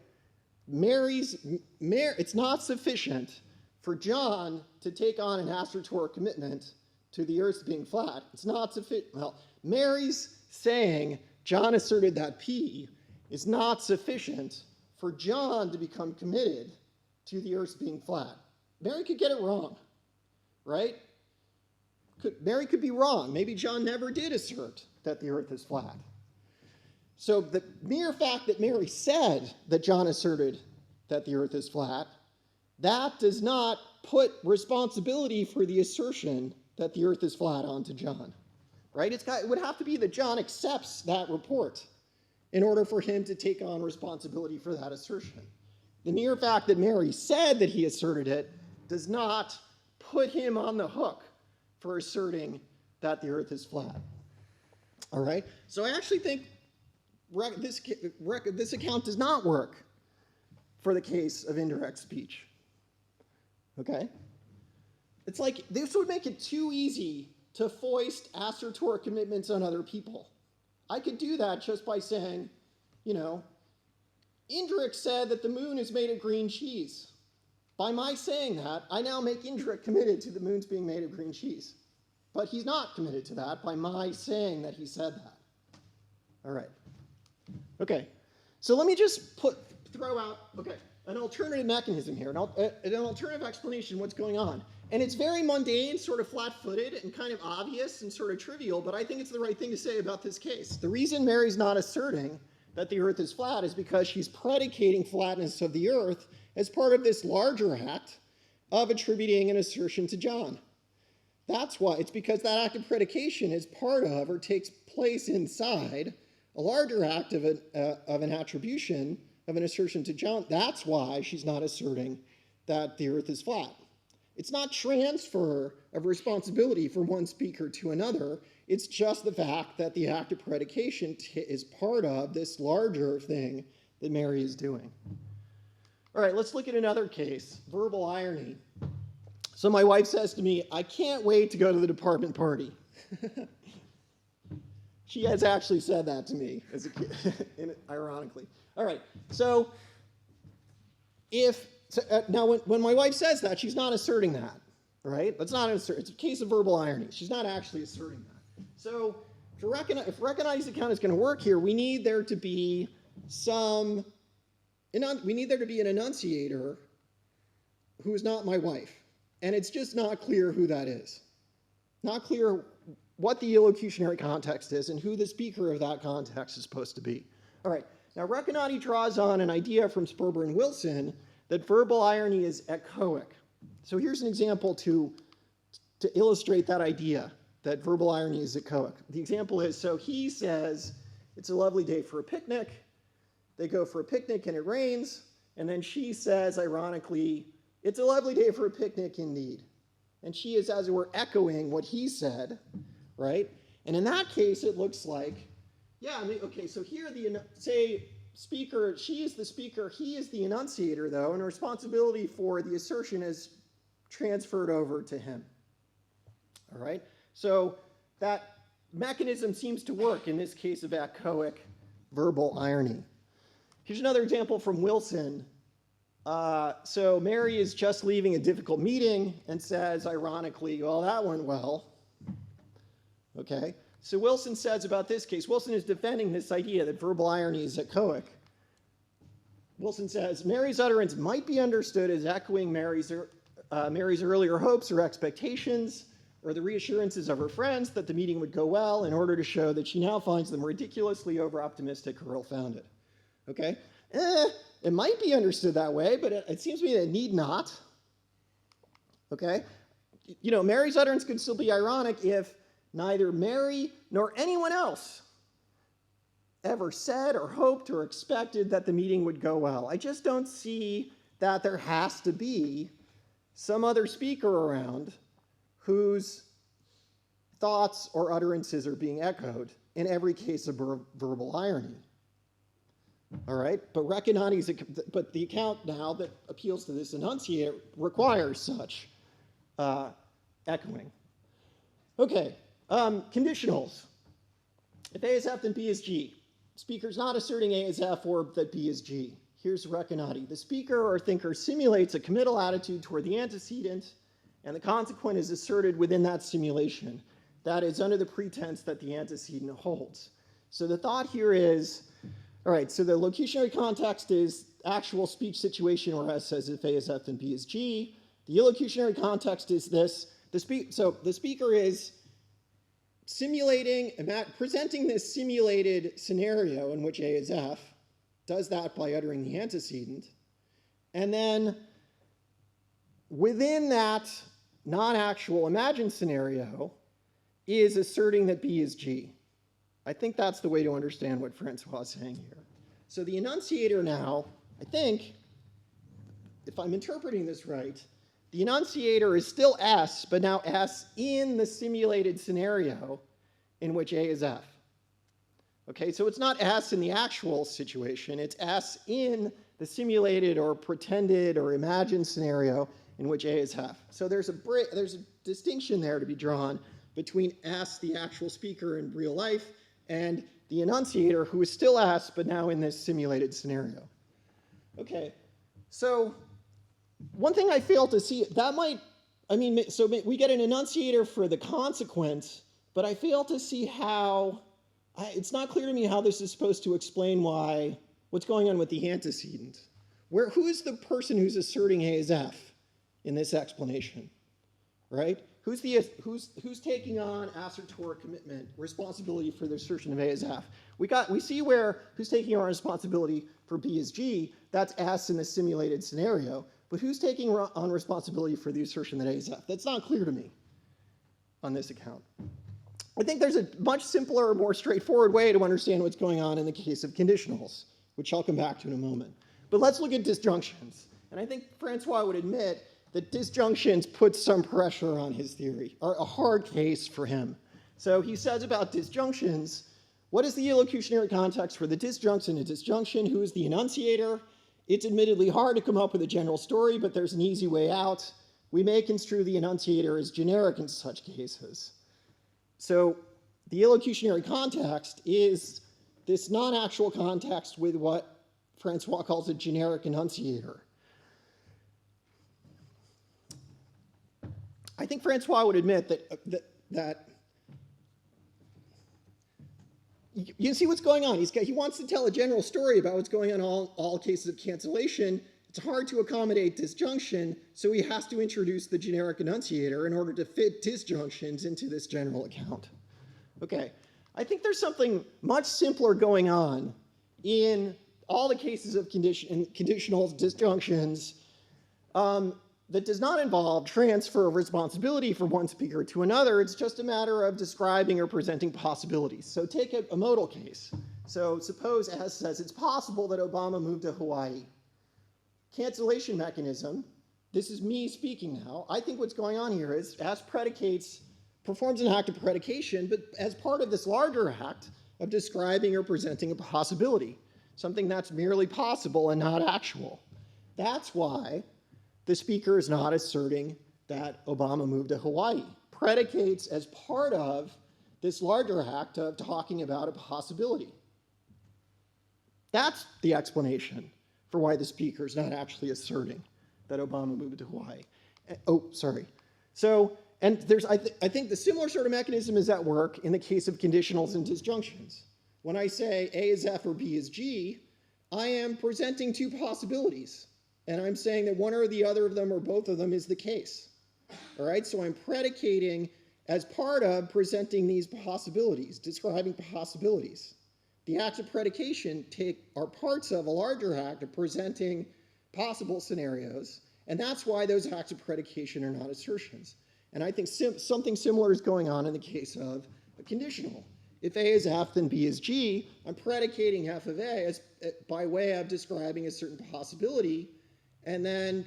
It's not sufficient for John to take on an assertor commitment to the earth being flat. It's not sufficient. Well, Mary's saying John asserted that P is not sufficient for John to become committed to the earth being flat. Mary could get it wrong, right? Mary could be wrong. Maybe John never did assert that the earth is flat. So the mere fact that Mary said that John asserted that the earth is flat, that does not put responsibility for the assertion that the earth is flat onto John, right? It would have to be that John accepts that report in order for him to take on responsibility for that assertion. The mere fact that Mary said that he asserted it does not put him on the hook for asserting that the earth is flat. All right? So I actually think this account does not work for the case of indirect speech. Okay? It's like this would make it too easy to foist assertor commitments on other people. I could do that just by saying, Indrek said that the moon is made of green cheese. By my saying that, I now make Indrek committed to the moon's being made of green cheese. But he's not committed to that by my saying that he said that. All right. Okay. So let me just throw out an alternative mechanism here, an alternative explanation of what's going on. And it's very mundane, sort of flat-footed, and kind of obvious and sort of trivial, but I think it's the right thing to say about this case. The reason Mary's not asserting that the earth is flat is because she's predicating flatness of the earth as part of this larger act of attributing an assertion to John. That's why. It's because that act of predication is part of or takes place inside a larger act of an attribution, of an assertion to John. That's why she's not asserting that the earth is flat. It's not transfer of responsibility from one speaker to another. It's just the fact that the act of predication is part of this larger thing that Mary is doing. All right, let's look at another case, verbal irony. So my wife says to me, I can't wait to go to the department party. She has actually said that to me, as a kid, ironically. All right, so now when my wife says that, she's not asserting that, right? That's not it's a case of verbal irony. She's not actually asserting that. So if recognized account is going to work here, we need there to be an enunciator who is not my wife. And it's just not clear who that is. Not clear what the illocutionary context is and who the speaker of that context is supposed to be. All right, now Recanati draws on an idea from Sperber and Wilson that verbal irony is echoic. So here's an example to illustrate that idea, that verbal irony is echoic. The example is, so he says, it's a lovely day for a picnic. They go for a picnic and it rains. And then she says, ironically, it's a lovely day for a picnic indeed. And she is, as it were, echoing what he said, right? And in that case, it looks like, yeah, okay, so here say speaker, she is the speaker, he is the enunciator, though, and responsibility for the assertion is transferred over to him. All right? So that mechanism seems to work in this case of echoic verbal irony. Here's another example from Wilson. So Mary is just leaving a difficult meeting and says, ironically, well, that went well. Okay? So Wilson says about this case, Wilson is defending this idea that verbal irony is echoic. Wilson says, Mary's utterance might be understood as echoing Mary's earlier hopes or expectations, or the reassurances of her friends that the meeting would go well, in order to show that she now finds them ridiculously over-optimistic or ill-founded. Okay? It might be understood that way, but it seems to me that it need not. Okay? You know, Mary's utterance could still be ironic if neither Mary nor anyone else ever said or hoped or expected that the meeting would go well. I just don't see that there has to be some other speaker around whose thoughts or utterances are being echoed in every case of verbal irony. All right, but but the account now that appeals to this enunciator requires such echoing. Okay, conditionals. If A is F, then B is G. Speaker's not asserting A is F or that B is G. Here's Recanati. The speaker or thinker simulates a committal attitude toward the antecedent, and the consequent is asserted within that simulation. That is under the pretense that the antecedent holds. So the thought here is, all right, so the locutionary context is actual speech situation where S says if A is F, then B is G. The illocutionary context is this. So the speaker is presenting this simulated scenario in which A is F, does that by uttering the antecedent, and then within that non-actual imagined scenario is asserting that B is G. I think that's the way to understand what François is saying here. So the enunciator now, I think, if I'm interpreting this right, the enunciator is still S, but now S in the simulated scenario in which A is F. Okay, so it's not S in the actual situation, it's S in the simulated or pretended or imagined scenario in which A is F. So there's a distinction there to be drawn between S, the actual speaker in real life, and the enunciator, who is still S, but now in this simulated scenario. Okay, so one thing I fail to see, so we get an enunciator for the consequence, but I fail to see how, it's not clear to me how this is supposed to explain what's going on with the antecedent. Who is the person who's asserting A is F in this explanation, right? Who's taking on assertor commitment, responsibility for the assertion of A is F? We see who's taking on responsibility for B is G, that's S in the simulated scenario, but who's taking on responsibility for the assertion that A is F? That's not clear to me on this account. I think there's a much simpler, more straightforward way to understand what's going on in the case of conditionals, which I'll come back to in a moment. But let's look at disjunctions. And I think François would admit that disjunctions put some pressure on his theory, are a hard case for him. So he says about disjunctions, what is the illocutionary context for the disjunct in a disjunction? Who is the enunciator? It's admittedly hard to come up with a general story, but there's an easy way out. We may construe the enunciator as generic in such cases. So the illocutionary context is this non-actual context with what François calls a generic enunciator. I think François would admit that you see what's going on. He wants to tell a general story about what's going on in all cases of cancellation. It's hard to accommodate disjunction, so he has to introduce the generic enunciator in order to fit disjunctions into this general account. Okay, I think there's something much simpler going on in all the cases of conditionals, disjunctions, that does not involve transfer of responsibility from one speaker to another. It's just a matter of describing or presenting possibilities. So take a modal case. So suppose S says it's possible that Obama moved to Hawaii. Cancellation mechanism, this is me speaking now. I think what's going on here is S performs an act of predication, but as part of this larger act of describing or presenting a possibility, something that's merely possible and not actual. That's why the speaker is not asserting that Obama moved to Hawaii. Predicates as part of this larger act of talking about a possibility. That's the explanation for why the speaker is not actually asserting that Obama moved to Hawaii. Oh, sorry. So, and there's, I think the similar sort of mechanism is at work in the case of conditionals and disjunctions. When I say A is F or B is G, I am presenting two possibilities. And I'm saying that one or the other of them or both of them is the case. All right, so I'm predicating as part of presenting these possibilities, describing possibilities. The acts of predication are parts of a larger act of presenting possible scenarios, and that's why those acts of predication are not assertions. And I think something similar is going on in the case of a conditional. If A is F, then B is G. I'm predicating F of A by way of describing a certain possibility, and then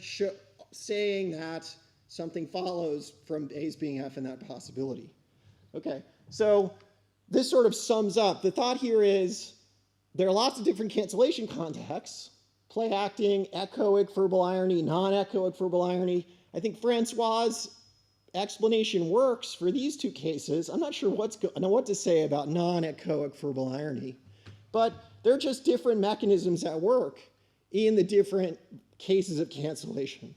saying that something follows from A's being F in that possibility. Okay, so this sort of sums up. The thought here is there are lots of different cancellation contexts: play acting, echoic verbal irony, non-echoic verbal irony. I think François' explanation works for these two cases. I'm not sure I know what to say about non-echoic verbal irony, but they're just different mechanisms at work in the different cases of cancellation.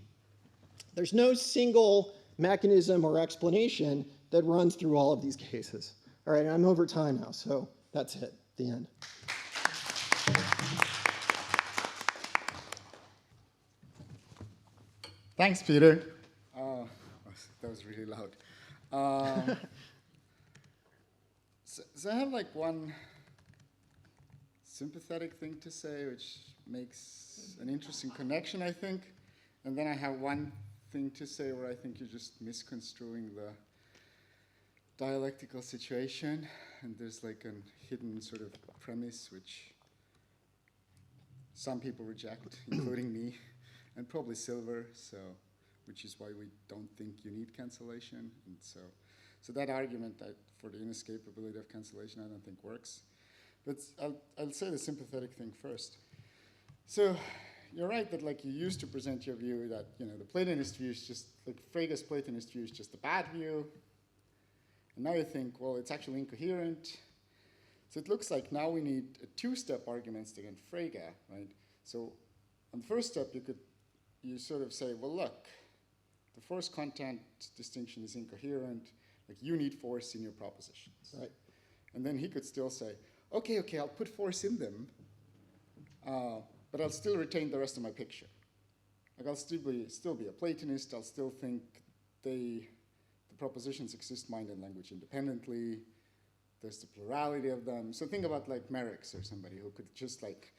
There's no single mechanism or explanation that runs through all of these cases. All right, I'm over time now, so that's it, the end. Thanks, Peter. That was really loud. So I have like one sympathetic thing to say, which makes an interesting connection, I think. And then I have one thing to say where I think you're just misconstruing the dialectical situation. And there's like a hidden sort of premise which some people reject, including me, and probably Silver, which is why we don't think you need cancellation. And so that argument for the inescapability of cancellation, I don't think works. But I'll say the sympathetic thing first. So you're right that like you used to present your view that the Platonist view is just like Frege's Platonist view is just a bad view, and now you think, well, it's actually incoherent. So it looks like now we need a two-step arguments against Frege, right? So on the first step, you sort of say, well, look, the force content distinction is incoherent. Like you need force in your propositions, right? And then he could still say, okay, I'll put force in them, but I'll still retain the rest of my picture. Like I'll still be a Platonist. I'll still think the propositions exist mind and language independently. There's the plurality of them. So think about like Merrick's or somebody who could just like,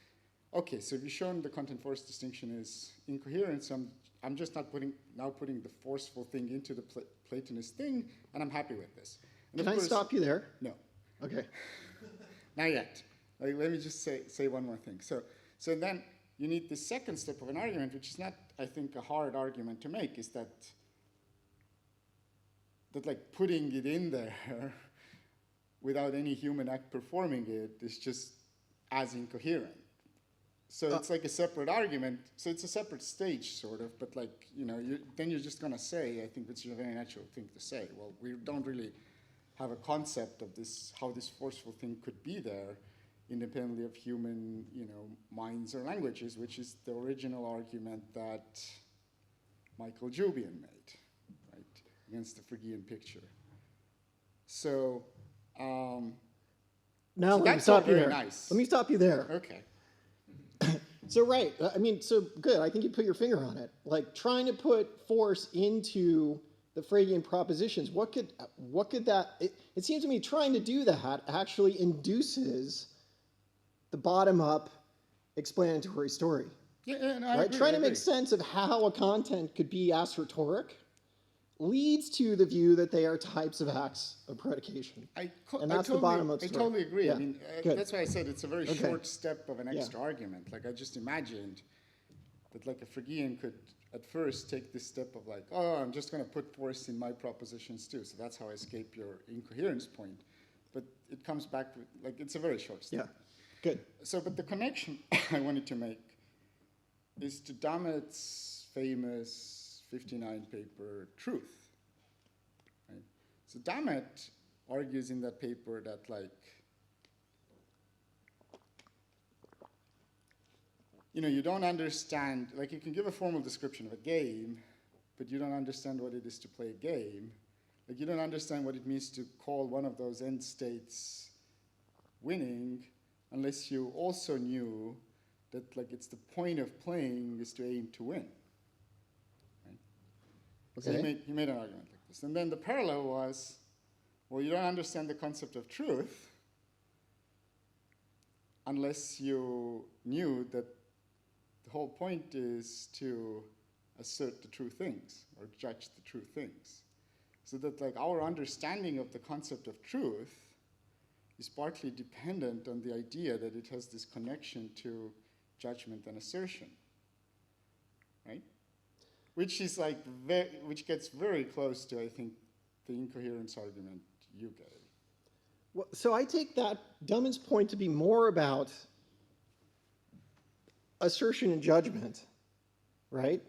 okay, so you've shown the content force distinction is incoherent, so I'm just not putting the forceful thing into the Platonist thing, and I'm happy with this. And of Can I course- stop you there? No, Okay. not yet. Like, let me just say one more thing. So then you need the second step of an argument, which is not, I think, a hard argument to make, is that like putting it in there without any human act performing it is just as incoherent. So it's like a separate argument. So it's a separate stage, sort of. But like, then you're just going to say, I think it's a very natural thing to say, well, we don't really have a concept of this, how this forceful thing could be there, independently of human, minds or languages, which is the original argument that Michael Jubian made, right, against the Phrygian picture. So, Now let me that's all stop you very there. nice. Let me stop you there. Okay. So right, so good. I think you put your finger on it. Like trying to put force into the Phrygian propositions. What could that? It seems to me trying to do that actually induces the bottom-up explanatory story. Yeah, no, I Right, agree, trying I to make agree. sense of how a content could be assertoric leads to the view that they are types of acts of predication. And that's the bottom-up I story. totally agree. Yeah, I mean, good. that's why I said it's a very Okay. short step of an Yeah. extra argument. Like, I just imagined that, like, a Phrygian could at first take this step of, like, oh, I'm just going to put force in my propositions too. So that's how I escape your incoherence point. But it comes back with, like, it's a very short step. Yeah, good. So, but the connection I wanted to make is to Dummett's famous 59 paper, Truth. Right? So Dummett argues in that paper that, like, you don't understand, like, you can give a formal description of a game, but you don't understand what it is to play a game. Like, you don't understand what it means to call one of those end states winning unless you also knew that, like, it's the point of playing is to aim to win. Right? So Okay. he made an argument like this. And then the parallel was, well, you don't understand the concept of truth unless you knew that the whole point is to assert the true things or judge the true things. So that, like, our understanding of the concept of truth is partly dependent on the idea that it has this connection to judgment and assertion, right? Which is like, which gets very close to, I think, the incoherence argument you gave. Well, so I take that Dummett's point to be more about assertion and judgment, right?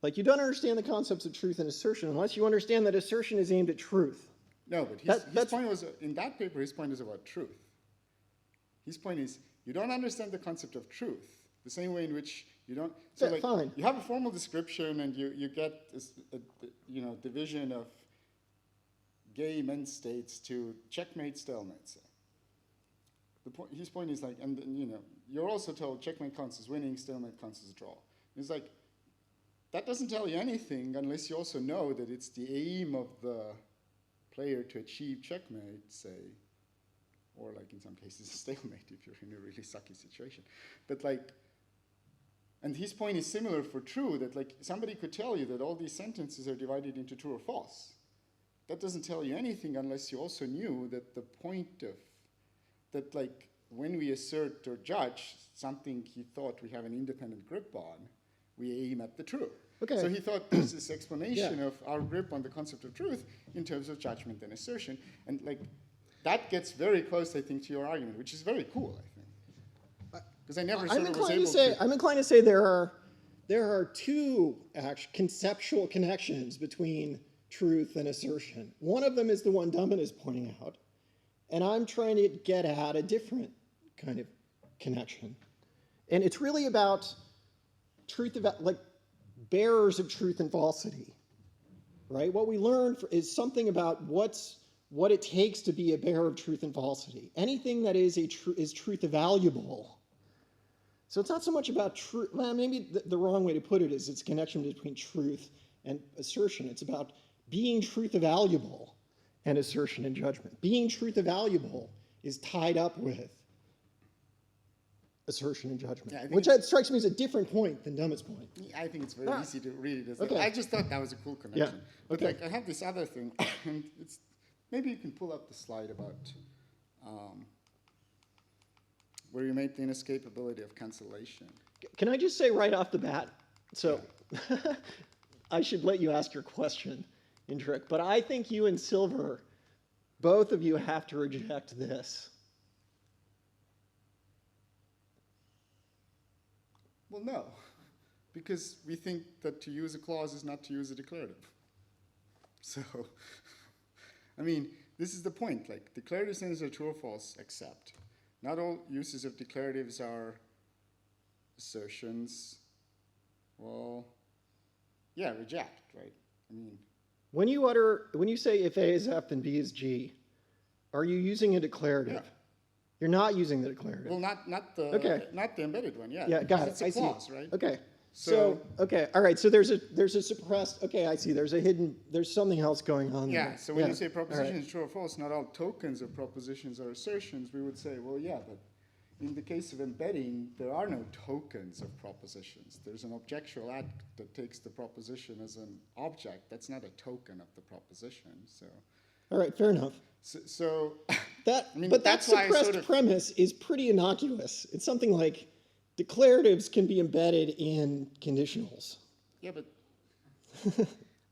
Like, you don't understand the concepts of truth and assertion unless you understand that assertion is aimed at truth. No, but his point was, in that paper, his point is about truth. His point is, you don't understand the concept of truth, the same way in which you don't, so, Yeah, like, fine. you have a formal description and you get this, division of game end states to checkmate, stalemate, say. His point is, like, and you're also told checkmate counts as winning, stalemate counts as a draw. It's like, that doesn't tell you anything unless you also know that it's the aim of the player to achieve checkmate, say, or, like, in some cases a stalemate if you're in a really sucky situation. But, like, and his point is similar for true, that, like, somebody could tell you that all these sentences are divided into true or false. That doesn't tell you anything unless you also knew that the point of, that, like, when we assert or judge something he thought we have an independent grip on, we aim at the true. Okay. So he thought there's this explanation of our grip on the concept of truth in terms of judgment and assertion. And, like, that gets very close, I think, to your argument, which is very cool, I think. Because I never sort of was able to... I'm inclined to say there are two conceptual connections between truth and assertion. One of them is the one Dummett is pointing out, and I'm trying to get at a different kind of connection. And it's really about truth, about, like, bearers of truth and falsity, right? What we learn is something about what it takes to be a bearer of truth and falsity. Anything that is truth evaluable. So it's not so much about truth. Well, maybe the wrong way to put it is its connection between truth and assertion. It's about being truth evaluable and assertion and judgment. Being truth evaluable is tied up with assertion and judgment, which strikes me as a different point than Dummett's point. I think it's very easy to read it as Okay. I just thought that was a cool connection. Yeah. But, Okay. like, I have this other thing, and it's maybe you can pull up the slide about where you made the inescapability of cancellation. Can I just say right off the bat, so I should let you ask your question, Indrek, but I think you and Silver, both of you have to reject this. Well, no, because we think that to use a clause is not to use a declarative. So, I mean, this is the point. Like, declarative sentences are true or false, except not all uses of declaratives are assertions. Well, yeah, reject, right? I mean, When you say if A is F, then B is G, are you using a declarative? Yeah. You're not using the declarative. well, not the Okay. not the embedded one, yeah. Yeah, got because it. It's a I clause, see. right? Okay. So- Okay, all right. So there's a suppressed. Okay, I see. There's something else going on there. Yeah. So when you say all proposition right. is true or false, not all tokens of propositions are assertions. We would say, well, yeah, but in the case of embedding, there are no tokens of propositions. There's an objectual act that takes the proposition as an object. That's not a token of the proposition. So, All right, fair enough. so That, I mean, but that that's why I suppressed sort of- premise is pretty innocuous. It's something like declaratives can be embedded in conditionals. yeah, but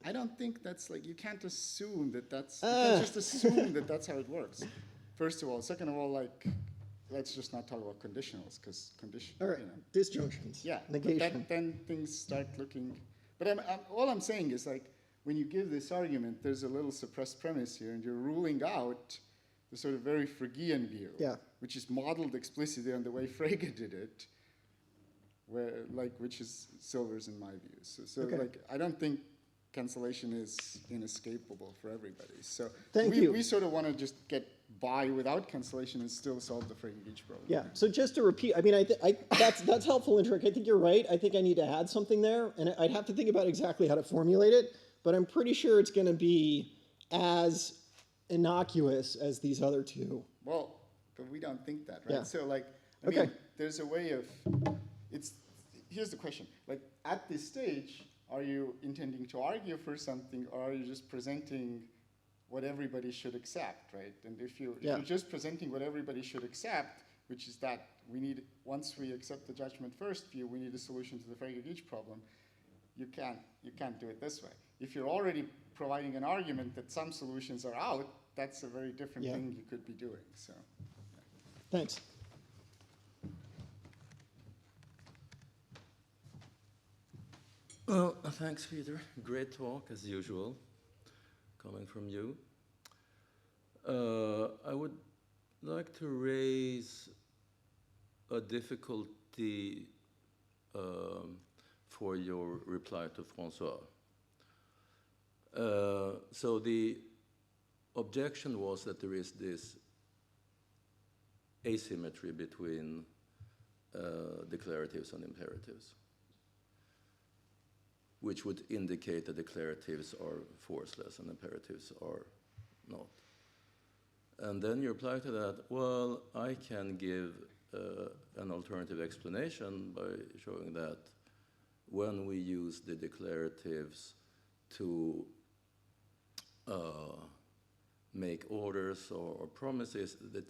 I don't think that's like, you can't assume that that's, you can't just assume that that's how it works. First of all. Second of all, like, let's just not talk about conditionals, because All right, you know. disjunctions. Yeah, but Negation. then things start looking. But all I'm saying is, like, when you give this argument, there's a little suppressed premise here, and you're ruling out the sort of very Fregean view, Yeah. which is modeled explicitly on the way Frege did it, where, like, which is Silver's in my view. So Okay. like, I don't think cancellation is inescapable for everybody. So Thank you. we sort of want to just get by without cancellation and still solve the Frege problem. Yeah. So just to repeat, I mean, that's helpful, Indrek. I think you're right. I think I need to add something there, and I'd have to think about exactly how to formulate it. But I'm pretty sure it's going to be as innocuous as these other two. Well, but we don't think that, right? Yeah. So, like, I Okay. mean, there's a way of, here's the question. Like, at this stage, are you intending to argue for something, or are you just presenting what everybody should accept, right? And if you're just presenting what everybody should accept, which is that once we accept the judgment first view, we need a solution to the Frege problem, you can't do it this way. If you're already providing an argument that some solutions are out, that's a very different thing you could be doing. So, Thanks. Well, thanks, Peter. Great talk, as usual, coming from you. I would like to raise a difficulty for your reply to François. So the objection was that there is this asymmetry between declaratives and imperatives, which would indicate that declaratives are forceless and imperatives are not. And then you reply to that, well, I can give an alternative explanation by showing that when we use the declaratives to make orders or promises, that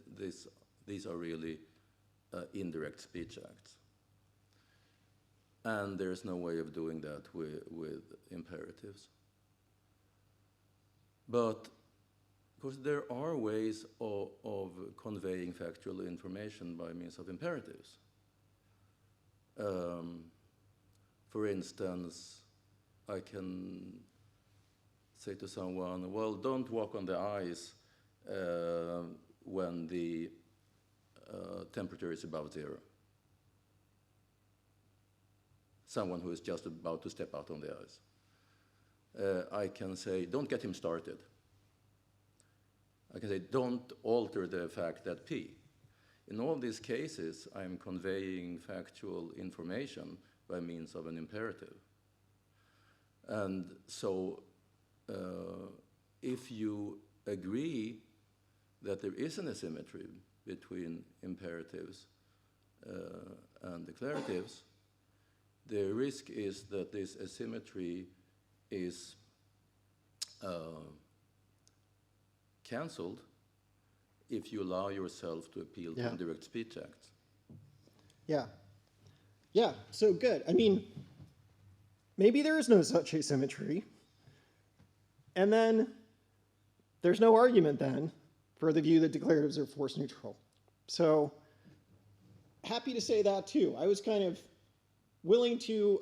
these are really indirect speech acts. And there's no way of doing that with imperatives. But, of course, there are ways of conveying factual information by means of imperatives. For instance, I can say to someone, well, don't walk on the ice when the temperature is above 0. Someone who is just about to step out on the ice. I can say, don't get him started. I can say, don't alter the fact that P. In all these cases, I'm conveying factual information by means of an imperative. And so if you agree that there is an asymmetry between imperatives and declaratives, the risk is that this asymmetry is cancelled if you allow yourself to appeal to Yeah. indirect speech acts. Yeah. Yeah, so good. I mean, maybe there is no such asymmetry. And then there's no argument then for the view that declaratives are force neutral. So happy to say that too. I was kind of willing to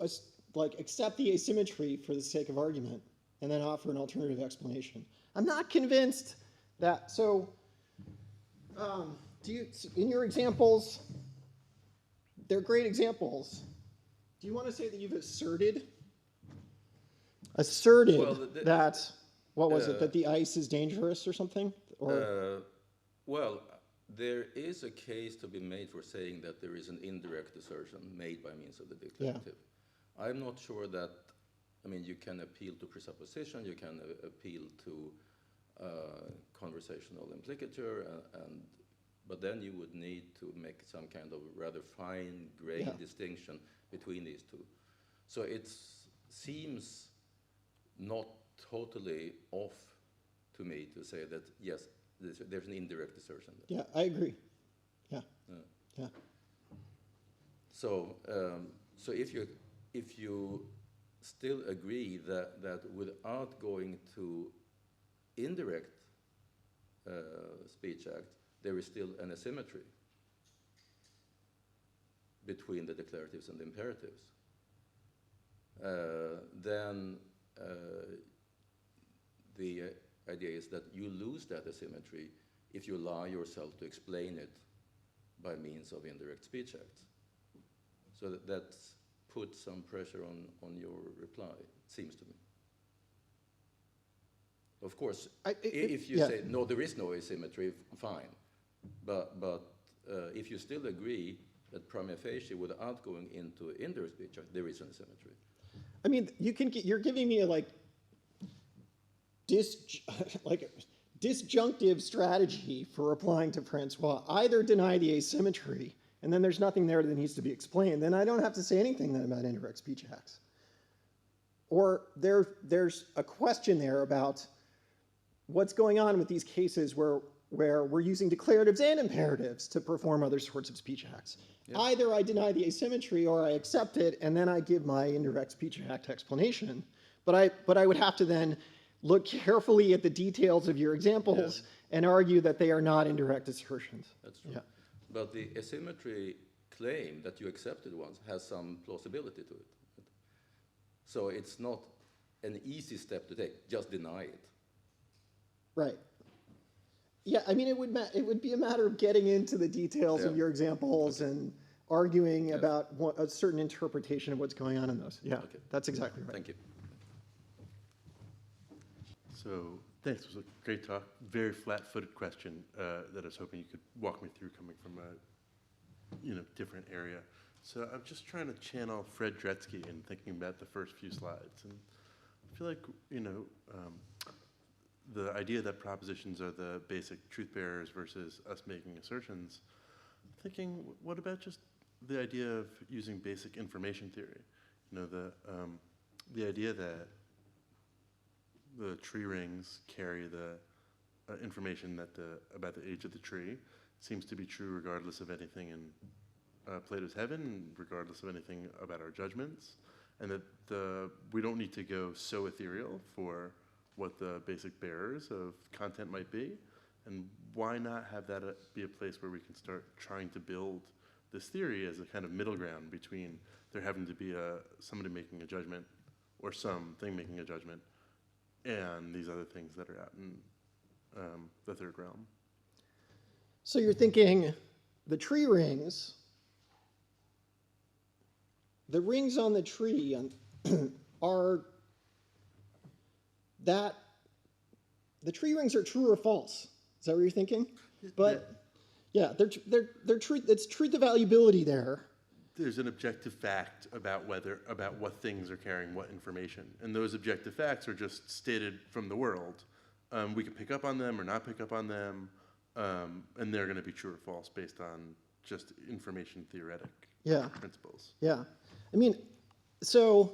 accept the asymmetry for the sake of argument and then offer an alternative explanation. I'm not convinced that, in your examples, they're great examples. Do you want to say that you've asserted Well, that, what was it, that the ice is dangerous or something? Or Well, there is a case to be made for saying that there is an indirect assertion made by means of the declarative. I'm not sure that, you can appeal to presupposition, you can appeal to conversational implicature, but then you would need to make some kind of rather fine-grained distinction between these two. So it seems not totally off to me to say that, yes, there's an indirect assertion there. yeah, I agree. Yeah. Yeah. So if you still agree that without going to indirect speech acts, there is still an asymmetry between the declaratives and the imperatives, then the idea is that you lose that asymmetry if you allow yourself to explain it by means of indirect speech acts. So that puts some pressure on your reply, it seems to me. Of course, if you say, no, there is no asymmetry, fine. But if you still agree that prima facie, without going into indirect speech act, there is an asymmetry. I mean, you're giving me a disjunctive strategy for replying to Francois. Either deny the asymmetry, and then there's nothing there that needs to be explained. Then I don't have to say anything then about indirect speech acts. Or there's a question there about what's going on with these cases where we're using declaratives and imperatives to perform other sorts of speech acts. Yeah. Either I deny the asymmetry or I accept it, and then I give my indirect speech act explanation. But I would have to then look carefully at the details of your examples and argue that they are not indirect assertions. That's true. Yeah. But the asymmetry claim that you accepted once has some plausibility to it. So it's not an easy step to take, just deny it. Right. Yeah, I mean, it would be a matter of getting into the details of your examples and arguing about a certain interpretation of what's going on in those. Yeah, that's exactly right. Thank you. So thanks, it was a great talk. Very flat-footed question that I was hoping you could walk me through coming from a different area. So I'm just trying to channel Fred Dretsky in thinking about the first few slides. And I feel like, the idea that propositions are the basic truth bearers versus us making assertions, thinking, what about just the idea of using basic information theory? The idea that the tree rings carry the information about the age of the tree seems to be true regardless of anything in Plato's heaven, regardless of anything about our judgments, and that we don't need to go so ethereal for what the basic bearers of content might be, and why not have that be a place where we can start trying to build this theory as a kind of middle ground between there having to be somebody making a judgment or something making a judgment and these other things that are out in the third realm. So you're thinking the tree rings, the rings on the tree are that the tree rings are true or false. Is that what you're thinking? But yeah, they're true. It's truth evaluability there. There's an objective fact about what things are carrying what information, and those objective facts are just stated from the world. We can pick up on them or not pick up on them, and they're going to be true or false based on just information theoretic principles. Yeah, I mean, so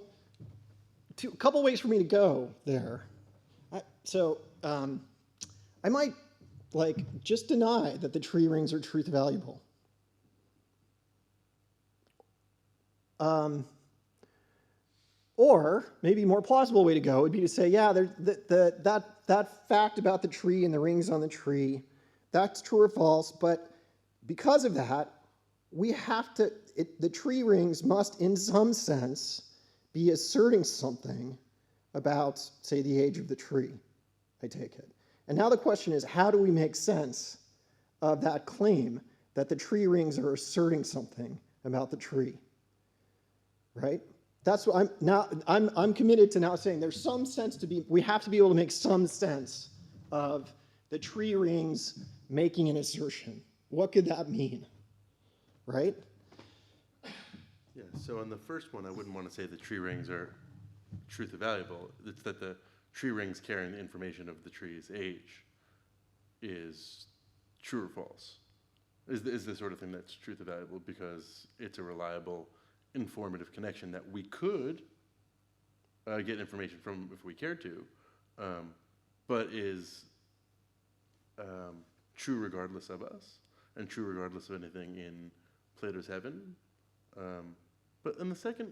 a couple ways for me to go there. I might like, just deny that the tree rings are truth valuable. Or maybe a more plausible way to go would be to say, yeah, that fact about the tree and the rings on the tree, that's true or false, but because of that, we have to, the tree rings must, in some sense, be asserting something about, say, the age of the tree, I take it. And now the question is, how do we make sense of that claim that the tree rings are asserting something about the tree, right? That's what I'm committed to now saying there's some sense to be, we have to be able to make some sense of the tree rings making an assertion. What could that mean, right? Yeah, so on the first one, I wouldn't want to say the tree rings are truth valuable. It's that the tree rings carrying the information of the tree's age is true or false. Is the sort of thing that's truth valuable because it's a reliable, informative connection that we could get information from if we cared to, but is true regardless of us and true regardless of anything in Plato's heaven. But in the second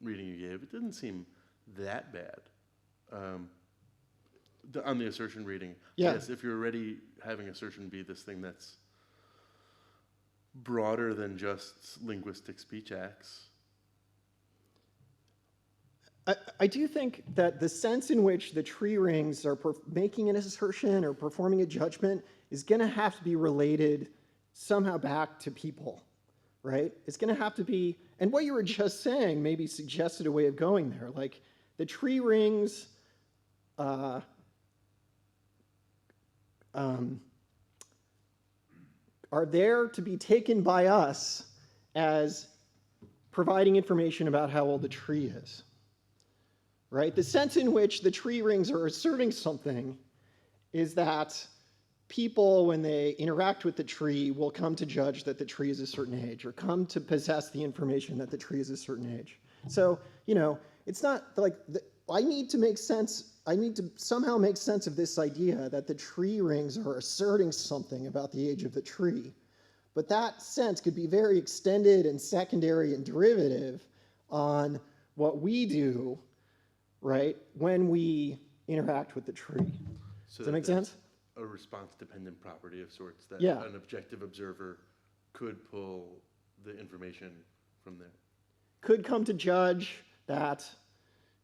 reading you gave, it didn't seem that bad. On the assertion reading, yeah. Yes, if you're already having assertion be this thing that's broader than just linguistic speech acts. I do think that the sense in which the tree rings are making an assertion or performing a judgment is going to have to be related somehow back to people, right? It's going to have to be, and what you were just saying maybe suggested a way of going there. Like the tree rings are there to be taken by us as providing information about how old the tree is. Right? The sense in which the tree rings are asserting something is that people, when they interact with the tree, will come to judge that the tree is a certain age or come to possess the information that the tree is a certain age. So, you know, it's not like, I need to make sense, I need to somehow make sense of this idea that the tree rings are asserting something about the age of the tree. But that sense could be very extended and secondary and derivative on what we do, right, when we interact with the tree. So Does that make sense? A response-dependent property of sorts that Yeah. an objective observer could pull the information from there. Could come to judge that,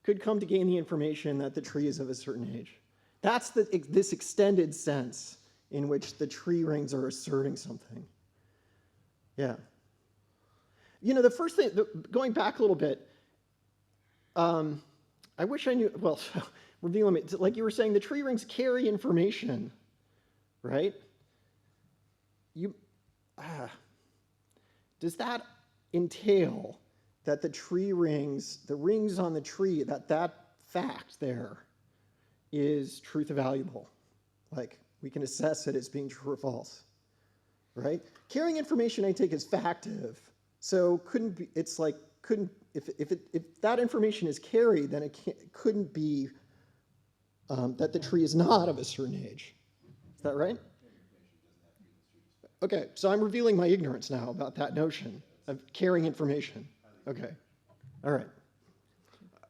could come to gain the information that the tree is of a certain age. That's this extended sense in which the tree rings are asserting something. Yeah. You know, the first thing, going back a little bit, I wish I knew, well, revealing it, like you were saying, the tree rings carry information, right? Does that entail that the tree rings, the rings on the tree, that fact there is truth valuable? Like, we can assess it as being true or false, right? Carrying information, I take, is factive, so couldn't be, it's like, couldn't, if that information is carried, then it couldn't be that the tree is not of a certain age. Is that right? Okay, so I'm revealing my ignorance now about that notion of carrying information. Okay, all right.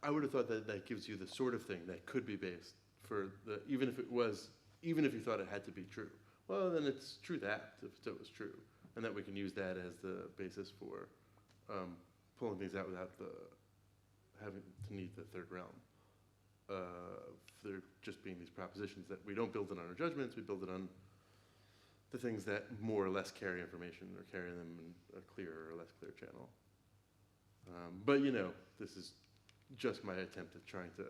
I would have thought that that gives you the sort of thing that could be based for the, even if you thought it had to be true. Well, then it's true that if it was true, and that we can use that as the basis for pulling things out without having to need the third realm. There just being these propositions that we don't build it on our judgments, we build it on the things that more or less carry information or carry them in a clearer or less clear channel. But you know, this is just my attempt at trying to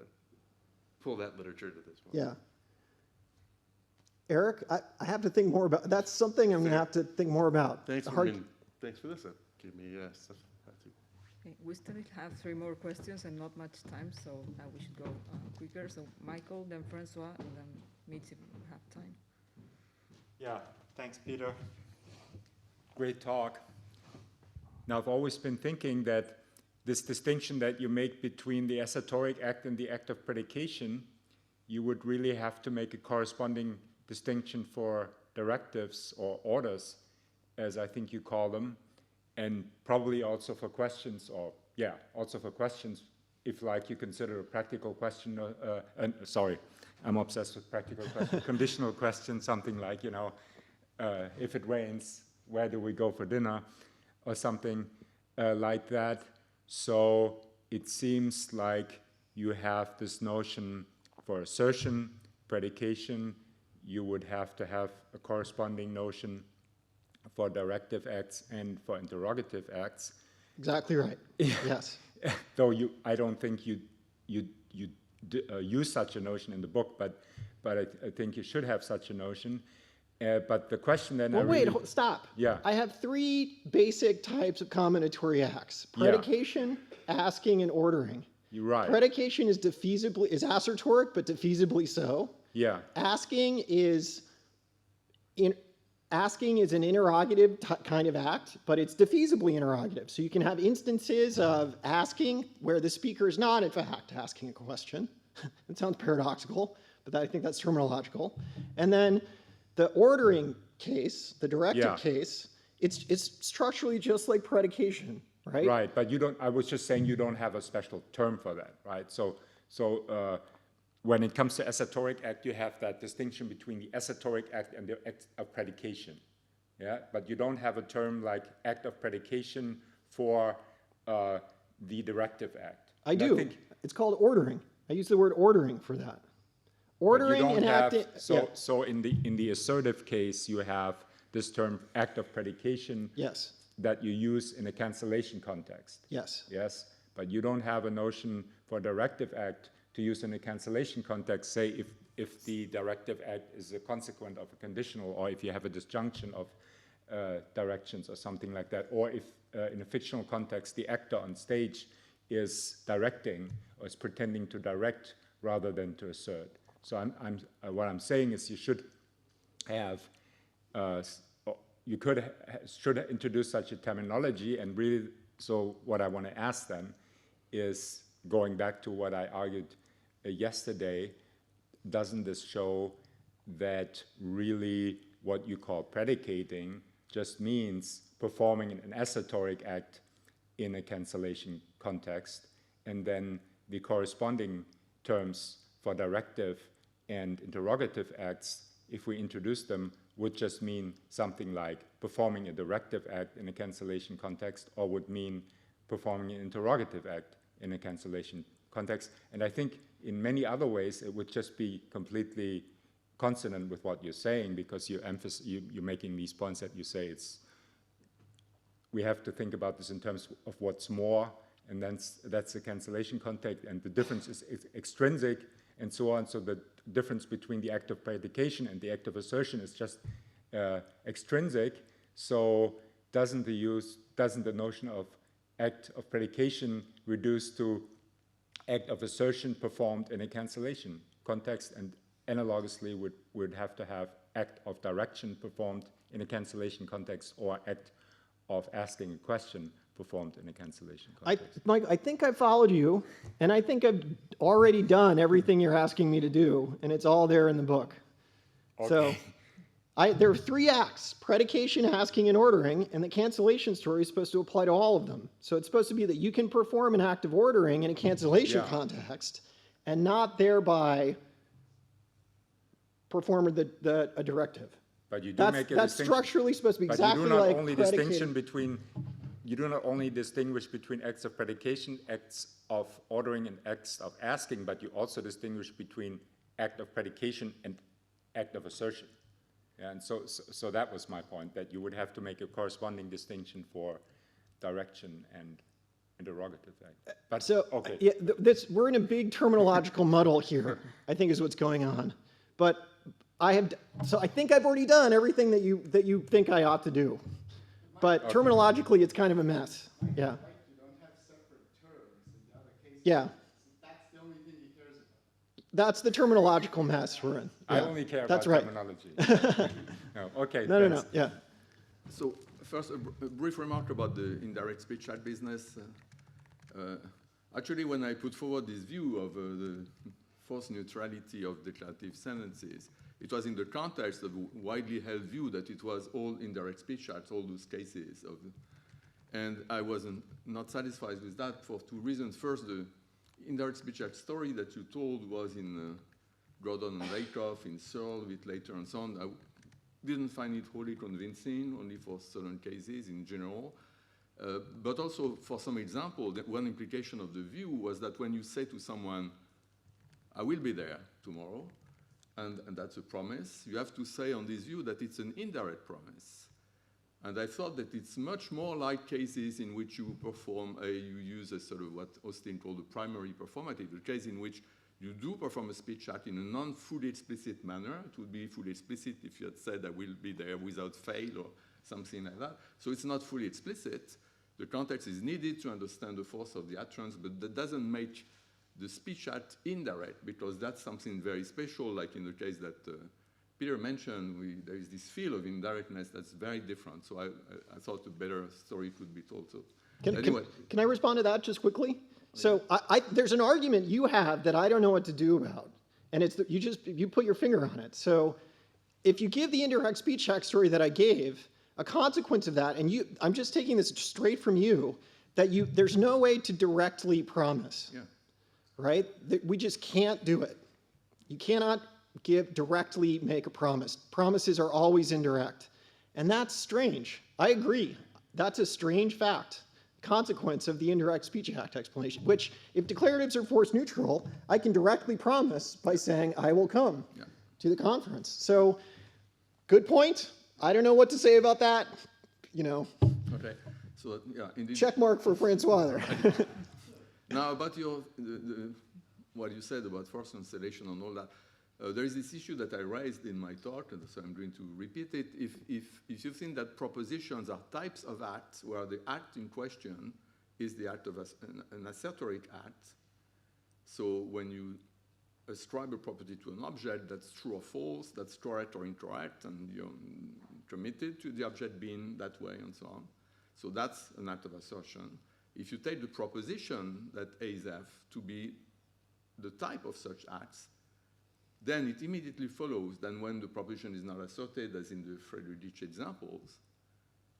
pull that literature to this one. Yeah. Eric, I have to think more about, that's something I'm going to have to think more about. Thanks for this. That gave me stuff. Okay, we still have 3 more questions and not much time, so we should go quicker. So Michael, then François, and then Mitch if we have time. Yeah, thanks, Peter. Great talk. Now, I've always been thinking that this distinction that you make between the assertoric act and the act of predication, you would really have to make a corresponding distinction for directives or orders, as I think you call them, and probably also for questions, or also for questions, if like you consider a practical question, sorry, I'm obsessed with practical questions, conditional questions, something like, you know, if it rains, where do we go for dinner, or something like that. So it seems like you have this notion for assertion, predication. You would have to have a corresponding notion for directive acts and for interrogative acts. Exactly right. Yes. Though I don't think you use such a notion in the book, but I think you should have such a notion. But the question then... Well, stop. Yeah. I have 3 basic types of combinatory acts. Predication, asking, and ordering. You're right. Predication is assertoric, but defeasibly so. Yeah. Asking is an interrogative kind of act, but it's defeasibly interrogative. So you can have instances of asking where the speaker is not, in fact, asking a question. It sounds paradoxical, but I think that's terminological. And then the ordering case, the directive case, it's structurally just like predication, right? Right, but you don't. I was just saying you don't have a special term for that, right? So when it comes to assertoric act, you have that distinction between the assertoric act and the act of predication, yeah. But you don't have a term like act of predication for the directive act. I do. It's called ordering. I use the word ordering for that. Ordering and acting. So in the assertive case, you have this term act of predication. Yes. That you use in a cancellation context. Yes. Yes, but you don't have a notion for directive act to use in a cancellation context, say if the directive act is a consequent of a conditional, or if you have a disjunction of directions or something like that, or if in a fictional context the actor on stage is directing or is pretending to direct rather than to assert. So what I'm saying is you should have, should introduce such a terminology, and really, so what I want to ask then is, going back to what I argued yesterday, doesn't this show that really what you call predicating just means performing an assertoric act in a cancellation context, and then the corresponding terms for directive and interrogative acts, if we introduce them, would just mean something like performing a directive act in a cancellation context, or would mean performing an interrogative act in a cancellation context. And I think in many other ways it would just be completely consonant with what you're saying, because you're making these points that you say we have to think about this in terms of what's more, and then that's the cancellation context, and the difference is extrinsic, and so on. So the difference between the act of predication and the act of assertion is just extrinsic. So doesn't the notion of act of predication reduce to act of assertion performed in a cancellation context, and analogously would have to have act of direction performed in a cancellation context, or act of asking a question performed in a cancellation context? Mike, I think I followed you, and I think I've already done everything you're asking me to do, and it's all there in the book. Okay. So there are 3 acts: predication, asking, and ordering, and the cancellation story is supposed to apply to all of them. So it's supposed to be that you can perform an act of ordering in a cancellation context and not thereby perform a directive. But you do make a that's distinction. structurally supposed to be exactly like predicating. You do not only distinguish between acts of predication, acts of ordering, and acts of asking, but you also distinguish between act of predication and act of assertion. And so that was my point, that you would have to make a corresponding distinction for direction and interrogative act. But so okay. Yeah, we're in a big terminological muddle here, I think is what's going on. But I think I've already done everything that you think I ought to do. But terminologically, it's kind of a mess. Yeah. You don't have separate terms in the other cases. Yeah. That's the only thing he cares about. That's the terminological mess we're in. Yeah. I only care about terminology. No, okay. No. Yeah. So first, a brief remark about the indirect speech ad business. Actually, when I put forward this view of the forced neutrality of declarative sentences, it was in the context of a widely held view that it was all indirect speech acts, all those cases. And I wasn't not satisfied with that for two reasons. First, the indirect speech act story that you told was in Gordon and Rakoff, in Searle, a bit later and so on. I didn't find it wholly convincing, only for certain cases in general. But also for some example, one implication of the view was that when you say to someone, I will be there tomorrow, and that's a promise, you have to say on this view that it's an indirect promise. And I thought that it's much more like cases in which you you use a sort of what Austin called a primary performative, a case in which you do perform a speech act in a non-fully explicit manner. It would be fully explicit if you had said I will be there without fail or something like that. So it's not fully explicit. The context is needed to understand the force of the utterance, but that doesn't make the speech act indirect, because that's something very special, like in the case that Peter mentioned, there is this feel of indirectness that's very different. So I thought a better story could be told. So Can I respond to that just quickly? So there's an argument you have that I don't know what to do about, and it's that you put your finger on it. So if you give the indirect speech act story that I gave, a consequence of that, and I'm just taking this straight from you, that there's no way to directly promise, right? We just can't do it. You cannot directly make a promise. Promises are always indirect, and that's strange. I agree. That's a strange fact. Consequence of the indirect speech act explanation, which if declaratives are force neutral, I can directly promise by saying I will come to the conference. So good point. I don't know what to say about that, Okay, so indeed. Check mark for François there. Now about what you said about force cancellation and all that, there is this issue that I raised in my talk, and so I'm going to repeat it. If you think that propositions are types of acts where the act in question is the act of an assertoric act, so when you ascribe a property to an object that's true or false, that's correct or incorrect, and you're committed to the object being that way and so on. So that's an act of assertion. If you take the proposition that A is F to be the type of such acts, then it immediately follows that when the proposition is not asserted, as in the Friedrich examples,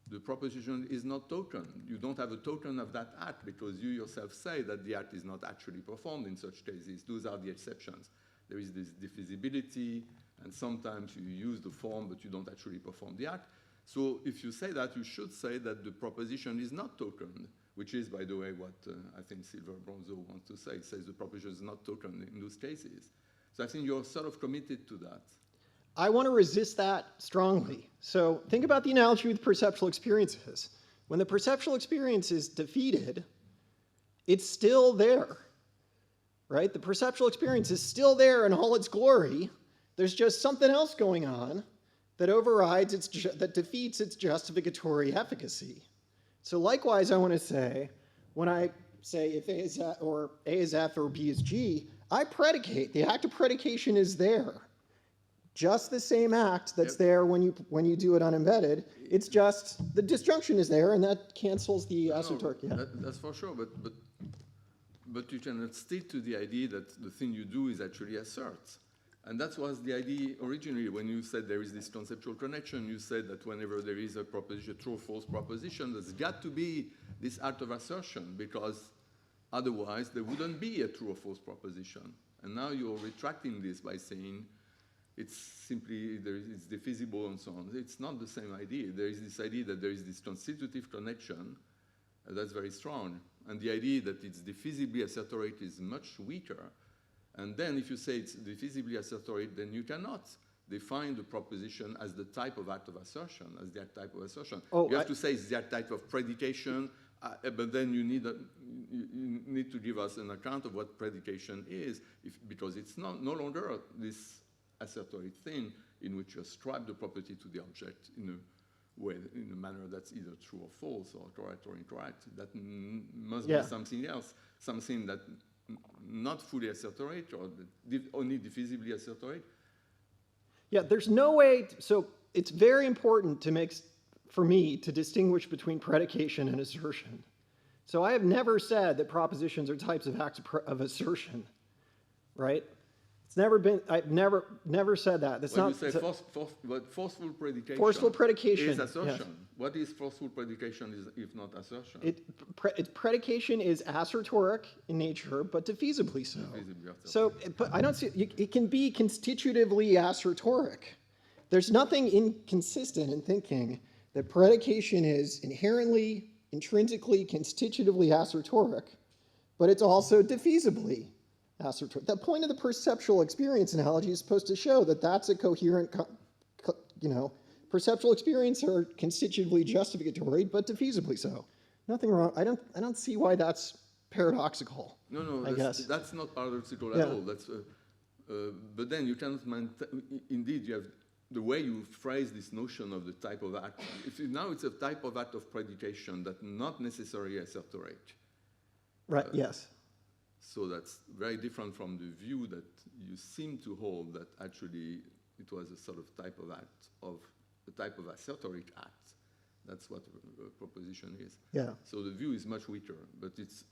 the proposition is not token. You don't have a token of that act because you yourself say that the act is not actually performed in such cases. Those are the exceptions. There is this divisibility, and sometimes you use the form, but you don't actually perform the act. So if you say that, you should say that the proposition is not tokened, which is, by the way, what I think Silver Bronzo wants to say. It says the proposition is not tokened in those cases. So I think you're sort of committed to that. I want to resist that strongly. So think about the analogy with perceptual experiences. When the perceptual experience is defeated, it's still there, right? The perceptual experience is still there in all its glory. There's just something else going on that overrides that defeats its justificatory efficacy. So likewise, I want to say, when I say if A is F, or A is F or B is G, I predicate. The act of predication is there. Just the same act that's there when you do it unembedded. It's just the disjunction is there, and that cancels the assertoric. That's for sure. But you cannot stick to the idea that the thing you do is actually assert. And that was the idea originally when you said there is this conceptual connection. You said that whenever there is a proposition, true or false proposition, there's got to be this act of assertion, because otherwise there wouldn't be a true or false proposition. And now you're retracting this by saying it's simply, it's divisible and so on. It's not the same idea. There is this idea that there is this constitutive connection that's very strong. And the idea that it's divisibly assertoric is much weaker. And then if you say it's divisibly assertoric, then you cannot define the proposition as the type of act of assertion, as that type of assertion. You have to say it's that type of predication, but then you need to give us an account of what predication is, because it's no longer this assertoric thing in which you ascribe the property to the object in a manner that's either true or false, or correct or incorrect. That must be something else, something that not fully assertoric or only divisibly assertoric. Yeah, there's no way. So it's very important for me to distinguish between predication and assertion. So I have never said that propositions are types of acts of assertion, right? It's never been, I've never said that. That's When not. you say forceful predication. Forceful predication, is assertion. yes. What is forceful predication if not assertion? Predication is assertoric in nature, but diffusibly so. Diffusibly assertoric. So, but I don't see, it can be constitutively assertoric. There's nothing inconsistent in thinking that predication is inherently, intrinsically, constitutively assertoric, but it's also diffusibly assertoric. The point of the perceptual experience analogy is supposed to show that that's a coherent, perceptual experience are constitutively justificatory, but diffusibly so. Nothing wrong. I don't see why that's paradoxical. No, I guess. that's not paradoxical Yeah. at all. That's, but then you cannot indeed, you have the way you phrase this notion of the type of act. Now it's a type of act of predication that not necessarily assertoric. Right, yes. So that's very different from the view that you seem to hold that actually it was a sort of type of act of a type of assertoric act. That's what a proposition is. Yeah. So the view is much weaker, but it's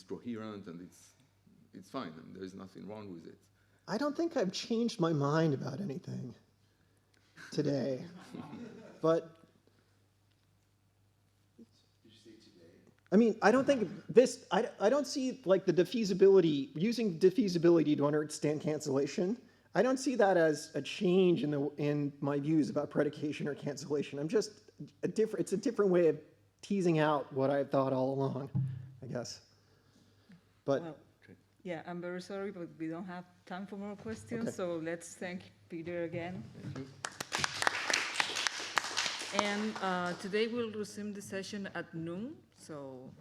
coherent and it's fine, and there is nothing wrong with it. I don't think I've changed my mind about anything today, but I mean, I don't think this, I don't see like the diffusability, using diffusability to understand cancellation. I don't see that as a change in my views about predication or cancellation. I'm just it's a different way of teasing out what I've thought all along, I guess. But Well, yeah, I'm very sorry, but we don't have time for more questions, Okay. so let's thank Peter again. And today we'll resume the session at noon, so